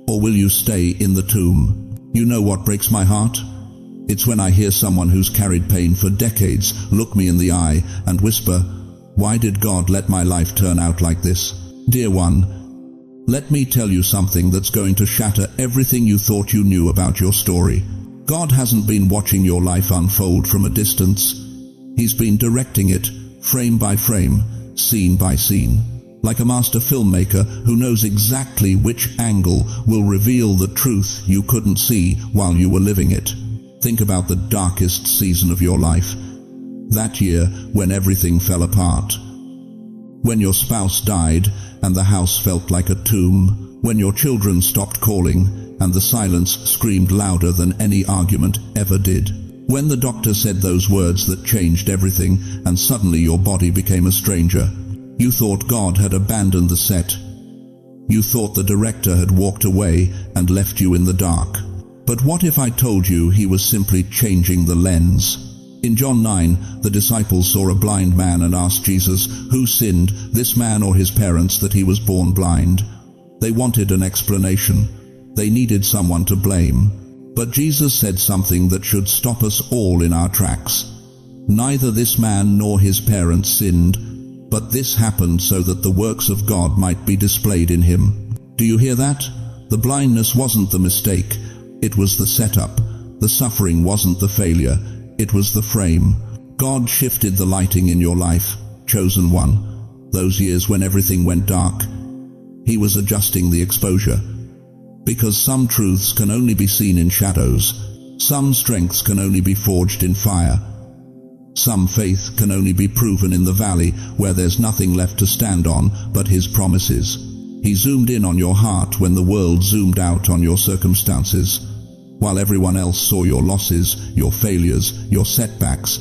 Or will you stay in the tomb? You know what breaks my heart? It's when I hear someone who's carried pain for decades look me in the eye and whisper, "Why did God let my life turn out like this?" Dear one, let me tell you something that's going to shatter everything you thought you knew about your story. God hasn't been watching your life unfold from a distance. He's been directing it, frame by frame, scene by scene. Like a master filmmaker who knows exactly which angle will reveal the truth you couldn't see while you were living it. Think about the darkest season of your life. That year when everything fell apart. When your spouse died and the house felt like a tomb. When your children stopped calling and the silence screamed louder than any argument ever did. When the doctor said those words that changed everything and suddenly your body became a stranger. You thought God had abandoned the set. You thought the director had walked away and left you in the dark. But what if I told you he was simply changing the lens? In John 9, the disciples saw a blind man and asked Jesus, who sinned, this man or his parents, that he was born blind? They wanted an explanation. They needed someone to blame. But Jesus said something that should stop us all in our tracks. Neither this man nor his parents sinned, but this happened so that the works of God might be displayed in him. Do you hear that? The blindness wasn't the mistake. It was the setup. The suffering wasn't the failure. It was the frame. God shifted the lighting in your life, chosen one. Those years when everything went dark. He was adjusting the exposure. Because some truths can only be seen in shadows. Some strengths can only be forged in fire. Some faith can only be proven in the valley where there's nothing left to stand on but his promises. He zoomed in on your heart when the world zoomed out on your circumstances. While everyone else saw your losses, your failures, your setbacks,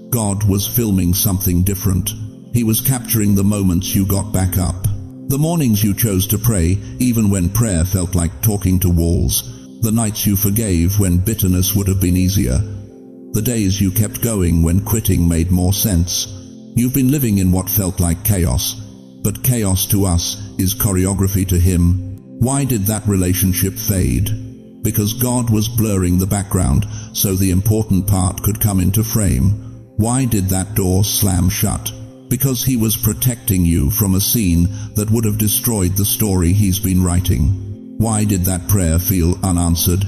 God was filming something different. He was capturing the moments you got back up. The mornings you chose to pray, even when prayer felt like talking to walls. The nights you forgave when bitterness would have been easier. The days you kept going when quitting made more sense. You've been living in what felt like chaos, but chaos to us is choreography to him. Why did that relationship fade? Because God was blurring the background so the important part could come into frame. Why did that door slam shut? Because he was protecting you from a scene that would have destroyed the story he's been writing. Why did that prayer feel unanswered?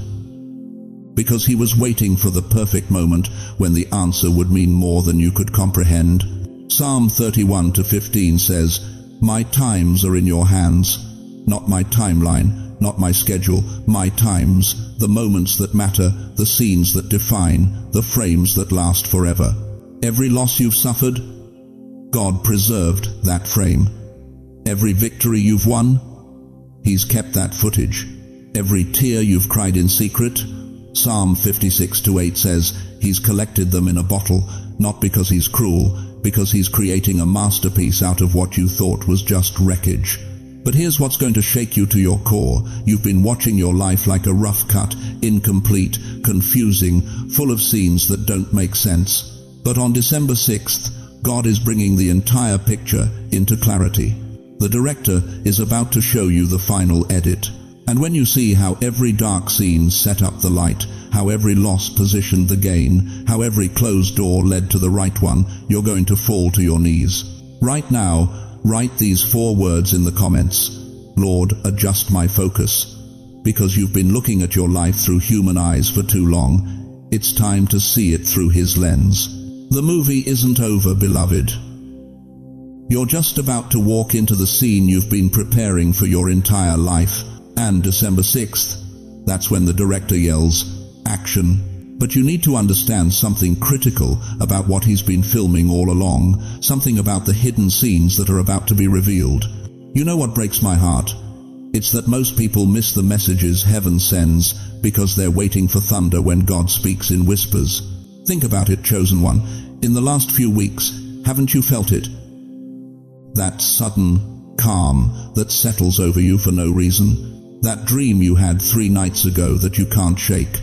Because he was waiting for the perfect moment when the answer would mean more than you could comprehend. Psalm 31:15 says, "My times are in your hands." Not my timeline, not my schedule, my times, the moments that matter, the scenes that define, the frames that last forever. Every loss you've suffered, God preserved that frame. Every victory you've won, he's kept that footage. Every tear you've cried in secret, Psalm 56:8 says, he's collected them in a bottle, not because he's cruel, because he's creating a masterpiece out of what you thought was just wreckage. But here's what's going to shake you to your core. You've been watching your life like a rough cut, incomplete, confusing, full of scenes that don't make sense. But on December 6th, God is bringing the entire picture into clarity. The director is about to show you the final edit. And when you see how every dark scene set up the light, how every loss positioned the gain, how every closed door led to the right one, you're going to fall to your knees. Right now, write these 4 words in the comments. Lord, adjust my focus. Because you've been looking at your life through human eyes for too long, it's time to see it through His lens. The movie isn't over, beloved. You're just about to walk into the scene you've been preparing for your entire life. And December 6th, that's when the director yells, action. But you need to understand something critical about what he's been filming all along, something about the hidden scenes that are about to be revealed. You know what breaks my heart? It's that most people miss the messages heaven sends because they're waiting for thunder when God speaks in whispers. Think about it, chosen one. In the last few weeks, haven't you felt it? That sudden calm that settles over you for no reason. That dream you had 3 nights ago that you can't shake.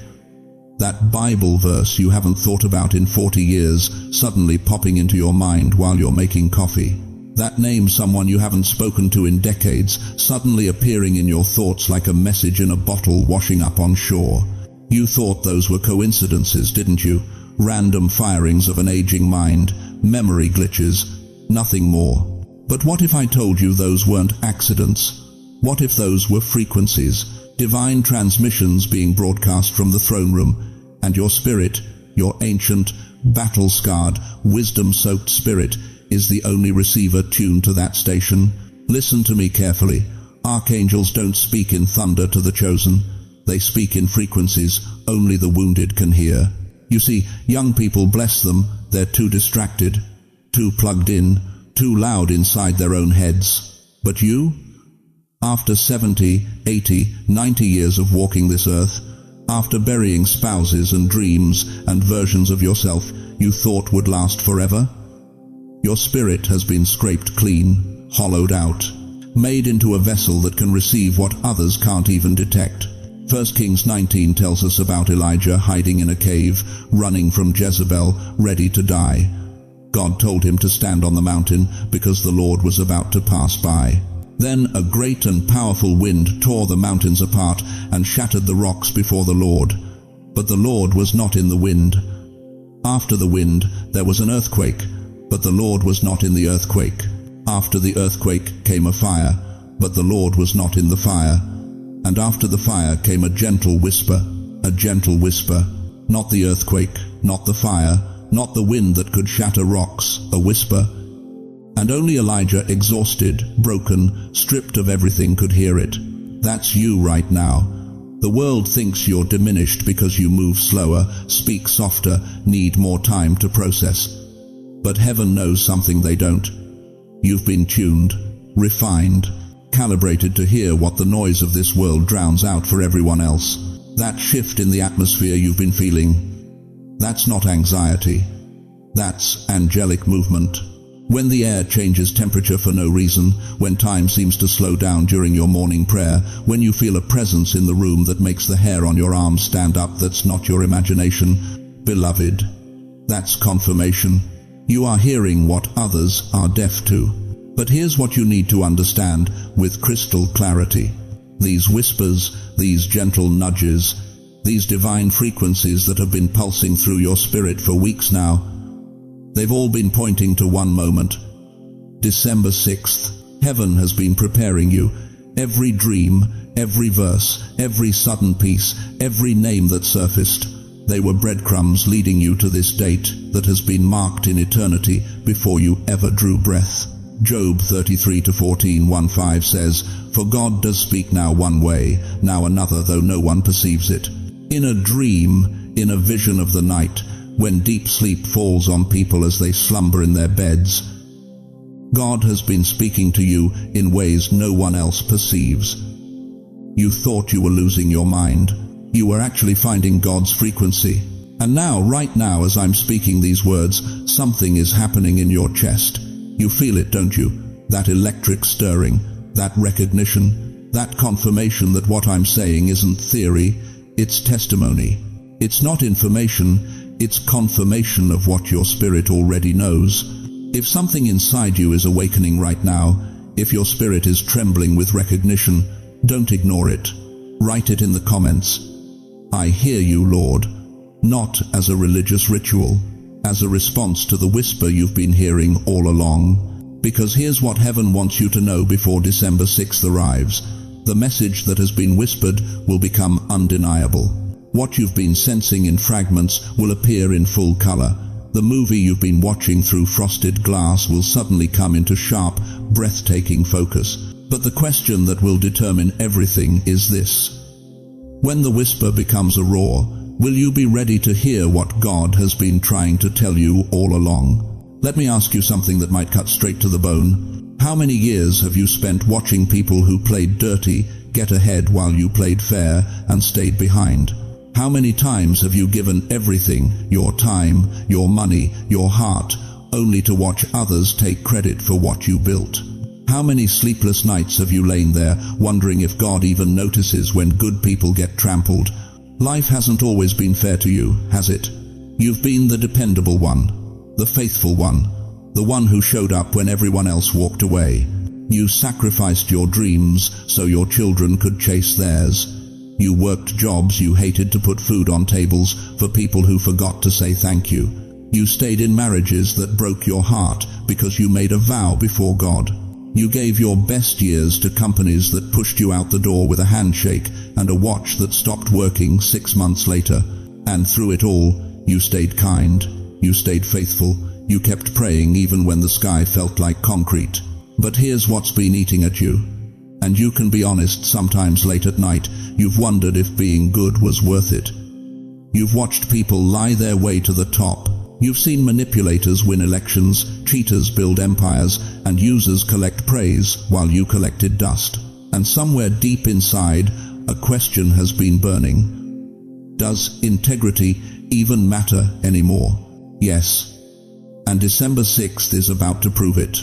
That Bible verse you haven't thought about in 40 years suddenly popping into your mind while you're making coffee. That name someone you haven't spoken to in decades suddenly appearing in your thoughts like a message in a bottle washing up on shore. You thought those were coincidences, didn't you? Random firings of an aging mind, memory glitches, nothing more. But what if I told you those weren't accidents? What if those were frequencies, divine transmissions being broadcast from the throne room, and your spirit, your ancient, battle-scarred, wisdom-soaked spirit, is the only receiver tuned to that station? Listen to me carefully. Archangels don't speak in thunder to the chosen. They speak in frequencies only the wounded can hear. You see, young people, bless them, they're too distracted, too plugged in, too loud inside their own heads. But you? After 70, 80, 90 years of walking this earth, after burying spouses and dreams and versions of yourself you thought would last forever, your spirit has been scraped clean, hollowed out, made into a vessel that can receive what others can't even detect. 1 Kings 19 tells us about Elijah hiding in a cave, running from Jezebel, ready to die. God told him to stand on the mountain because the Lord was about to pass by. Then a great and powerful wind tore the mountains apart and shattered the rocks before the Lord. But the Lord was not in the wind. After the wind, there was an earthquake, but the Lord was not in the earthquake. After the earthquake came a fire, but the Lord was not in the fire. And after the fire came a gentle whisper, not the earthquake, not the fire, not the wind that could shatter rocks, a whisper. And only Elijah, exhausted, broken, stripped of everything, could hear it. That's you right now. The world thinks you're diminished because you move slower, speak softer, need more time to process. But heaven knows something they don't. You've been tuned, refined, calibrated to hear what the noise of this world drowns out for everyone else. That shift in the atmosphere you've been feeling, that's not anxiety. That's angelic movement. When the air changes temperature for no reason, when time seems to slow down during your morning prayer, when you feel a presence in the room that makes the hair on your arms stand up, that's not your imagination. Beloved, that's confirmation. You are hearing what others are deaf to. But here's what you need to understand with crystal clarity. These whispers, these gentle nudges, these divine frequencies that have been pulsing through your spirit for weeks now, they've all been pointing to one moment. December 6th, heaven has been preparing you. Every dream, every verse, every sudden piece, every name that surfaced, they were breadcrumbs leading you to this date that has been marked in eternity before you ever drew breath. Job 33:14-15 says, "For God does speak now one way, now another, though no one perceives it. In a dream, in a vision of the night, when deep sleep falls on people as they slumber in their beds, God has been speaking to you in ways no one else perceives. You thought you were losing your mind. You were actually finding God's frequency. And now, right now, as I'm speaking these words, something is happening in your chest. You feel it, don't you? That electric stirring, that recognition, that confirmation that what I'm saying isn't theory, it's testimony. It's not information, it's confirmation of what your spirit already knows. If something inside you is awakening right now, if your spirit is trembling with recognition, don't ignore it. Write it in the comments. I hear you, Lord, not as a religious ritual, as a response to the whisper you've been hearing all along. Because here's what heaven wants you to know before December 6th arrives. The message that has been whispered will become undeniable. What you've been sensing in fragments will appear in full color. The movie you've been watching through frosted glass will suddenly come into sharp, breathtaking focus. But the question that will determine everything is this. When the whisper becomes a roar, will you be ready to hear what God has been trying to tell you all along? Let me ask you something that might cut straight to the bone. How many years have you spent watching people who played dirty get ahead while you played fair and stayed behind? How many times have you given everything, your time, your money, your heart, only to watch others take credit for what you built? How many sleepless nights have you lain there, wondering if God even notices when good people get trampled? Life hasn't always been fair to you, has it? You've been the dependable one, the faithful one, the one who showed up when everyone else walked away. You sacrificed your dreams so your children could chase theirs. You worked jobs you hated to put food on tables for people who forgot to say thank you. You stayed in marriages that broke your heart because you made a vow before God. You gave your best years to companies that pushed you out the door with a handshake and a watch that stopped working 6 months later. And through it all, you stayed kind, you stayed faithful, you kept praying even when the sky felt like concrete. But here's what's been eating at you. And you can be honest, sometimes late at night, you've wondered if being good was worth it. You've watched people lie their way to the top. You've seen manipulators win elections, cheaters build empires, and users collect praise while you collected dust. And somewhere deep inside, a question has been burning. Does integrity even matter anymore? Yes. And December 6th is about to prove it.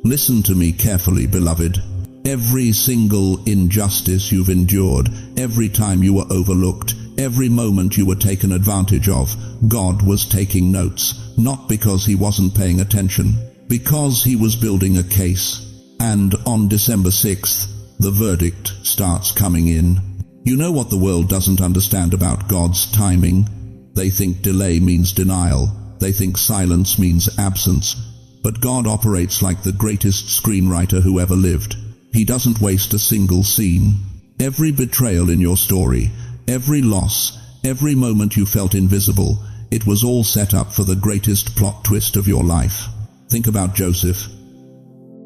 Listen to me carefully, beloved. Every single injustice you've endured, every time you were overlooked, every moment you were taken advantage of, God was taking notes, not because he wasn't paying attention, because he was building a case. And on December 6th, the verdict starts coming in. You know what the world doesn't understand about God's timing? They think delay means denial. They think silence means absence. But God operates like the greatest screenwriter who ever lived. He doesn't waste a single scene. Every betrayal in your story, every loss, every moment you felt invisible, it was all set up for the greatest plot twist of your life. Think about Joseph.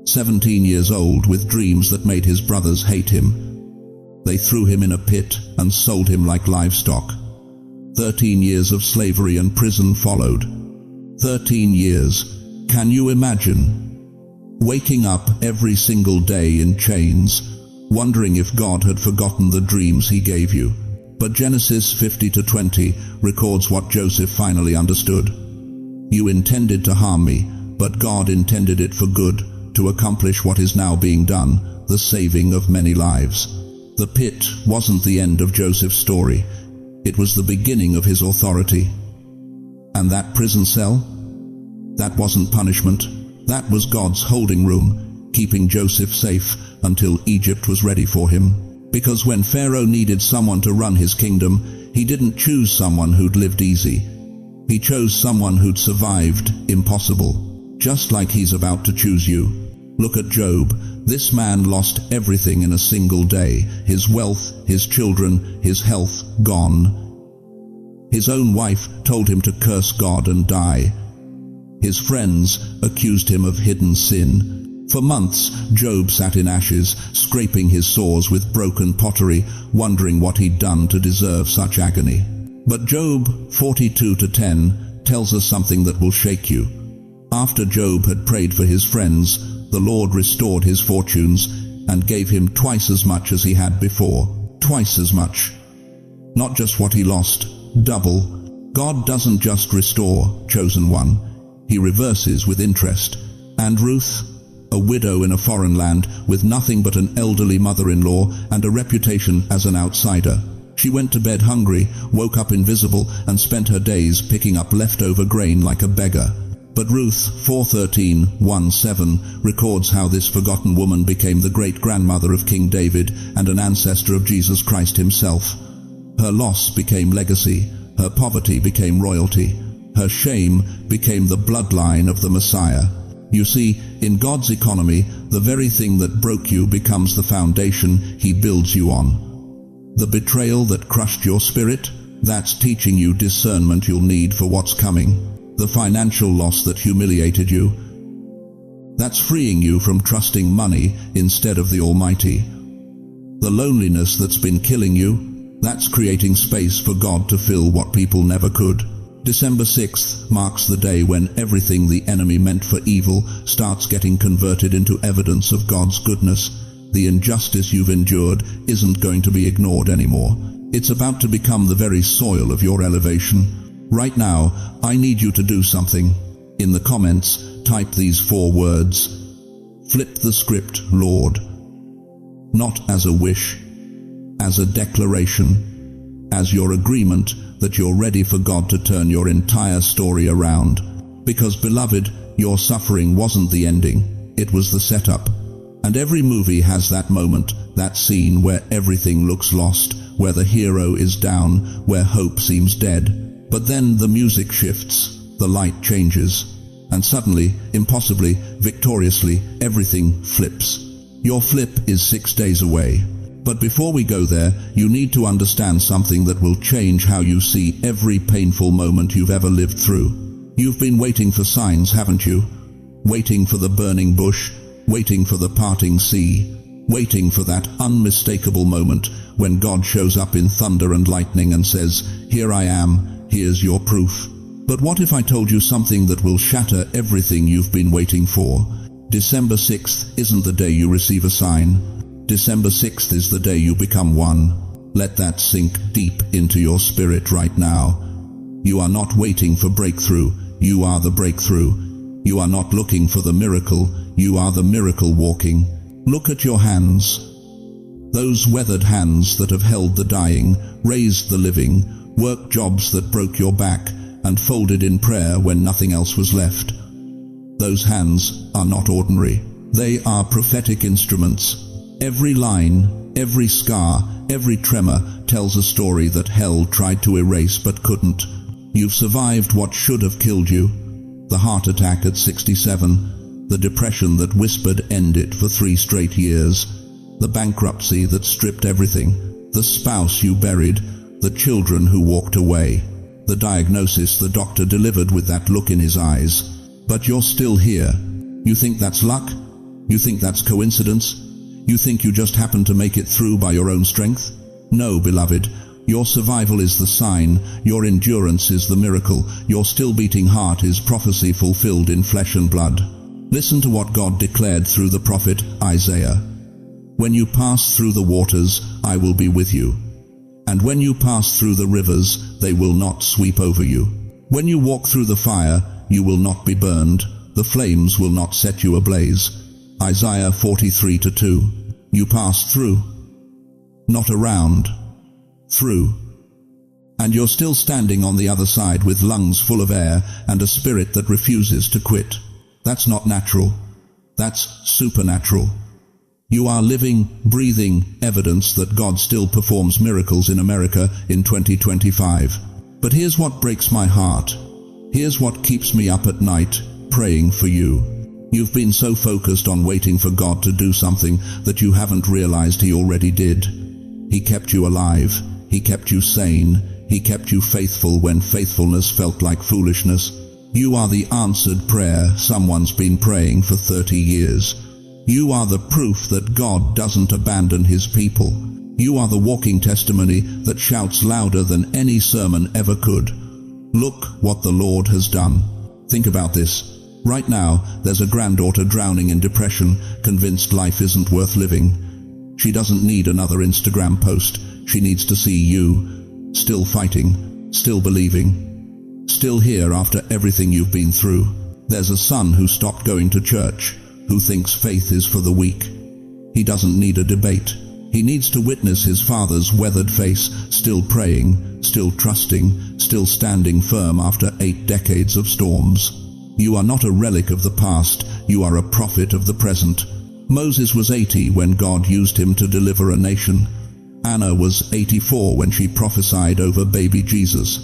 17 years old with dreams that made his brothers hate him. They threw him in a pit and sold him like livestock. 13 years of slavery and prison followed. 13 years. Can you imagine? Waking up every single day in chains, wondering if God had forgotten the dreams he gave you. But Genesis 50-20 records what Joseph finally understood. You intended to harm me, but God intended it for good, to accomplish what is now being done, the saving of many lives. The pit wasn't the end of Joseph's story. It was the beginning of his authority. And that prison cell? That wasn't punishment. That was God's holding room, keeping Joseph safe until Egypt was ready for him. Because when Pharaoh needed someone to run his kingdom, he didn't choose someone who'd lived easy. He chose someone who'd survived impossible, just like he's about to choose you. Look at Job. This man lost everything in a single day. His wealth, his children, his health, gone. His own wife told him to curse God and die. His friends accused him of hidden sin. For months, Job sat in ashes, scraping his sores with broken pottery, wondering what he'd done to deserve such agony. But Job 42-10 tells us something that will shake you. After Job had prayed for his friends, the Lord restored his fortunes and gave him twice as much as he had before. Twice as much. Not just what he lost, double. God doesn't just restore, chosen one. He reverses with interest. And Ruth? a widow in a foreign land with nothing but an elderly mother-in-law and a reputation as an outsider. She went to bed hungry, woke up invisible, and spent her days picking up leftover grain like a beggar. But Ruth 4:13-1-7 records how this forgotten woman became the great-grandmother of King David and an ancestor of Jesus Christ himself. Her loss became legacy, her poverty became royalty, her shame became the bloodline of the Messiah. You see, in God's economy, the very thing that broke you becomes the foundation He builds you on. The betrayal that crushed your spirit, that's teaching you discernment you'll need for what's coming. The financial loss that humiliated you, that's freeing you from trusting money instead of the Almighty. The loneliness that's been killing you, that's creating space for God to fill what people never could. December 6th marks the day when everything the enemy meant for evil starts getting converted into evidence of God's goodness. The injustice you've endured isn't going to be ignored anymore. It's about to become the very soil of your elevation. Right now, I need you to do something. In the comments, type these 4 words. Flip the script, Lord. Not as a wish, as a declaration, as your agreement that you're ready for God to turn your entire story around. Because, beloved, your suffering wasn't the ending, it was the setup. And every movie has that moment, that scene where everything looks lost, where the hero is down, where hope seems dead. But then the music shifts, the light changes, and suddenly, impossibly, victoriously, everything flips. Your flip is 6 days away. But before we go there, you need to understand something that will change how you see every painful moment you've ever lived through. You've been waiting for signs, haven't you? Waiting for the burning bush, waiting for the parting sea, waiting for that unmistakable moment when God shows up in thunder and lightning and says, "Here I am, here's your proof." But what if I told you something that will shatter everything you've been waiting for? December 6th isn't the day you receive a sign. December 6th is the day you become one. Let that sink deep into your spirit right now. You are not waiting for breakthrough, you are the breakthrough. You are not looking for the miracle, you are the miracle walking. Look at your hands. Those weathered hands that have held the dying, raised the living, worked jobs that broke your back, and folded in prayer when nothing else was left. Those hands are not ordinary. They are prophetic instruments. Every line, every scar, every tremor tells a story that hell tried to erase but couldn't. You've survived what should have killed you. The heart attack at 67, the depression that whispered end it for 3 straight years, the bankruptcy that stripped everything, the spouse you buried, the children who walked away, the diagnosis the doctor delivered with that look in his eyes. But you're still here. You think that's luck? You think that's coincidence? You think you just happened to make it through by your own strength? No, beloved. Your survival is the sign, your endurance is the miracle, your still beating heart is prophecy fulfilled in flesh and blood. Listen to what God declared through the prophet Isaiah. "When you pass through the waters, I will be with you. And when you pass through the rivers, they will not sweep over you. When you walk through the fire, you will not be burned, the flames will not set you ablaze." Isaiah 43:2. You pass through, not around, through. And you're still standing on the other side with lungs full of air and a spirit that refuses to quit. That's not natural. That's supernatural. You are living, breathing evidence that God still performs miracles in America in 2025. But here's what breaks my heart. Here's what keeps me up at night, praying for you. You've been so focused on waiting for God to do something that you haven't realized He already did. He kept you alive. He kept you sane. He kept you faithful when faithfulness felt like foolishness. You are the answered prayer someone's been praying for 30 years. You are the proof that God doesn't abandon His people. You are the walking testimony that shouts louder than any sermon ever could. Look what the Lord has done. Think about this. Right now, there's a granddaughter drowning in depression, convinced life isn't worth living. She doesn't need another Instagram post. She needs to see you, still fighting, still believing, still here after everything you've been through. There's a son who stopped going to church, who thinks faith is for the weak. He doesn't need a debate. He needs to witness his father's weathered face, still praying, still trusting, still standing firm after 8 decades of storms. You are not a relic of the past, you are a prophet of the present. Moses was 80 when God used him to deliver a nation. Anna was 84 when she prophesied over baby Jesus.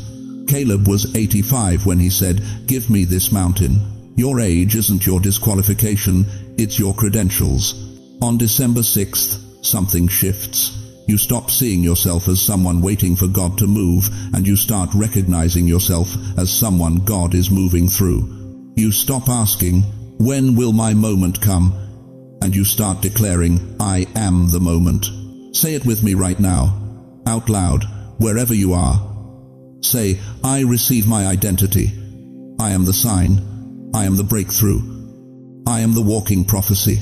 Caleb was 85 when he said, "Give me this mountain." Your age isn't your disqualification, it's your credentials. On December 6th, something shifts. You stop seeing yourself as someone waiting for God to move, and you start recognizing yourself as someone God is moving through. You stop asking, "When will my moment come?" and you start declaring, "I am the moment." Say it with me right now, out loud, wherever you are. Say, "I receive my identity. I am the sign. I am the breakthrough. I am the walking prophecy."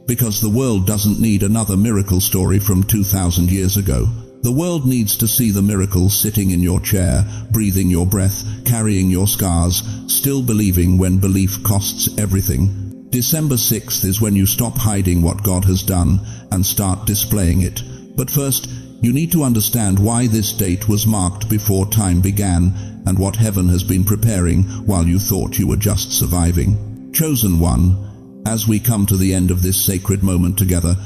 Because the world doesn't need another miracle story from 2,000 years ago. The world needs to see the miracle sitting in your chair, breathing your breath, carrying your scars, still believing when belief costs everything. December 6th is when you stop hiding what God has done and start displaying it. But first, you need to understand why this date was marked before time began and what heaven has been preparing while you thought you were just surviving. Chosen one, as we come to the end of this sacred moment together,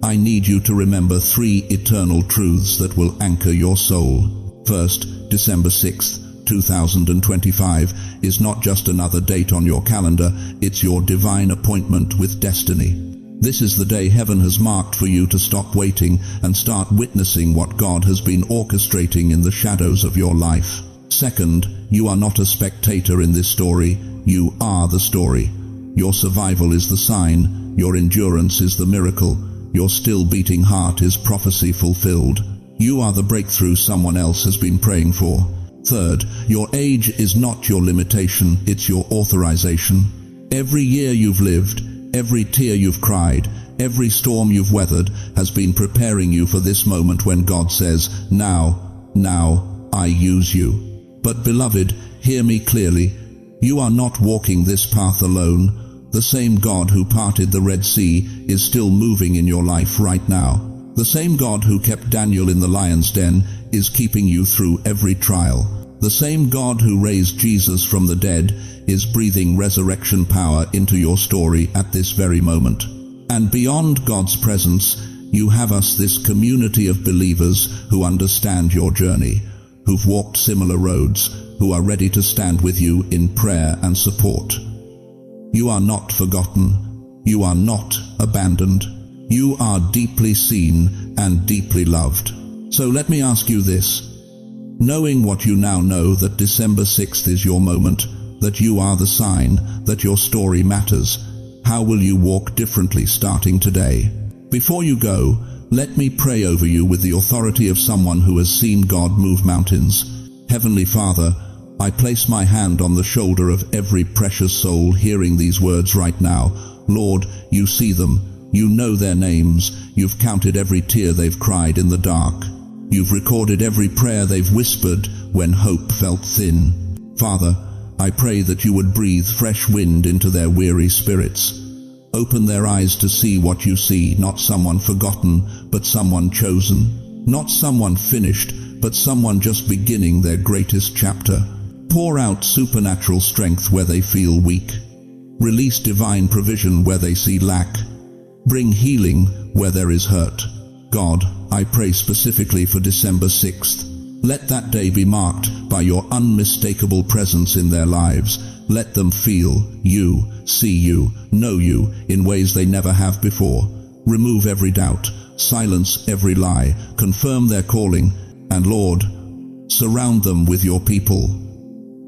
I need you to remember 3 eternal truths that will anchor your soul. First, December 6th, 2025 is not just another date on your calendar, it's your divine appointment with destiny. This is the day heaven has marked for you to stop waiting and start witnessing what God has been orchestrating in the shadows of your life. Second, you are not a spectator in this story, you are the story. Your survival is the sign, your endurance is the miracle, your still beating heart is prophecy fulfilled. You are the breakthrough someone else has been praying for. Third, your age is not your limitation, it's your authorization. Every year you've lived, every tear you've cried, every storm you've weathered has been preparing you for this moment when God says, now, I use you. But beloved, hear me clearly. You are not walking this path alone. The same God who parted the Red Sea is still moving in your life right now. The same God who kept Daniel in the lion's den is keeping you through every trial. The same God who raised Jesus from the dead is breathing resurrection power into your story at this very moment. And beyond God's presence, you have us, this community of believers who understand your journey, who've walked similar roads, who are ready to stand with you in prayer and support. You are not forgotten. You are not abandoned. You are deeply seen and deeply loved. So let me ask you this. Knowing what you now know, that December 6th is your moment, that you are the sign, that your story matters, how will you walk differently starting today? Before you go, let me pray over you with the authority of someone who has seen God move mountains. Heavenly Father, I place my hand on the shoulder of every precious soul hearing these words right now. Lord, you see them. You know their names. You've counted every tear they've cried in the dark. You've recorded every prayer they've whispered when hope felt thin. Father, I pray that you would breathe fresh wind into their weary spirits. Open their eyes to see what you see, not someone forgotten, but someone chosen. Not someone finished, but someone just beginning their greatest chapter. Pour out supernatural strength where they feel weak. Release divine provision where they see lack. Bring healing where there is hurt. God, I pray specifically for December 6th. Let that day be marked by your unmistakable presence in their lives. Let them feel you, see you, know you in ways they never have before. Remove every doubt, silence every lie, confirm their calling, and Lord, surround them with your people.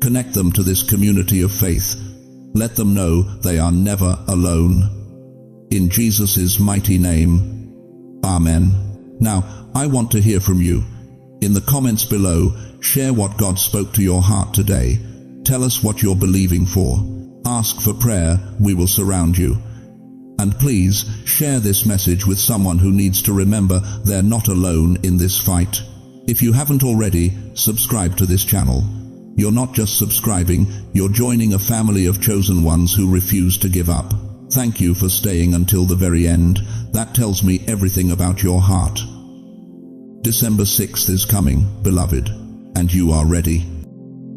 Connect them to this community of faith. Let them know they are never alone. In Jesus' mighty name, Amen. Now, I want to hear from you. In the comments below, share what God spoke to your heart today. Tell us what you're believing for. Ask for prayer, we will surround you. And please, share this message with someone who needs to remember they're not alone in this fight. If you haven't already, subscribe to this channel. You're not just subscribing, you're joining a family of chosen ones who refuse to give up. Thank you for staying until the very end. That tells me everything about your heart. December 6th is coming, beloved, and you are ready.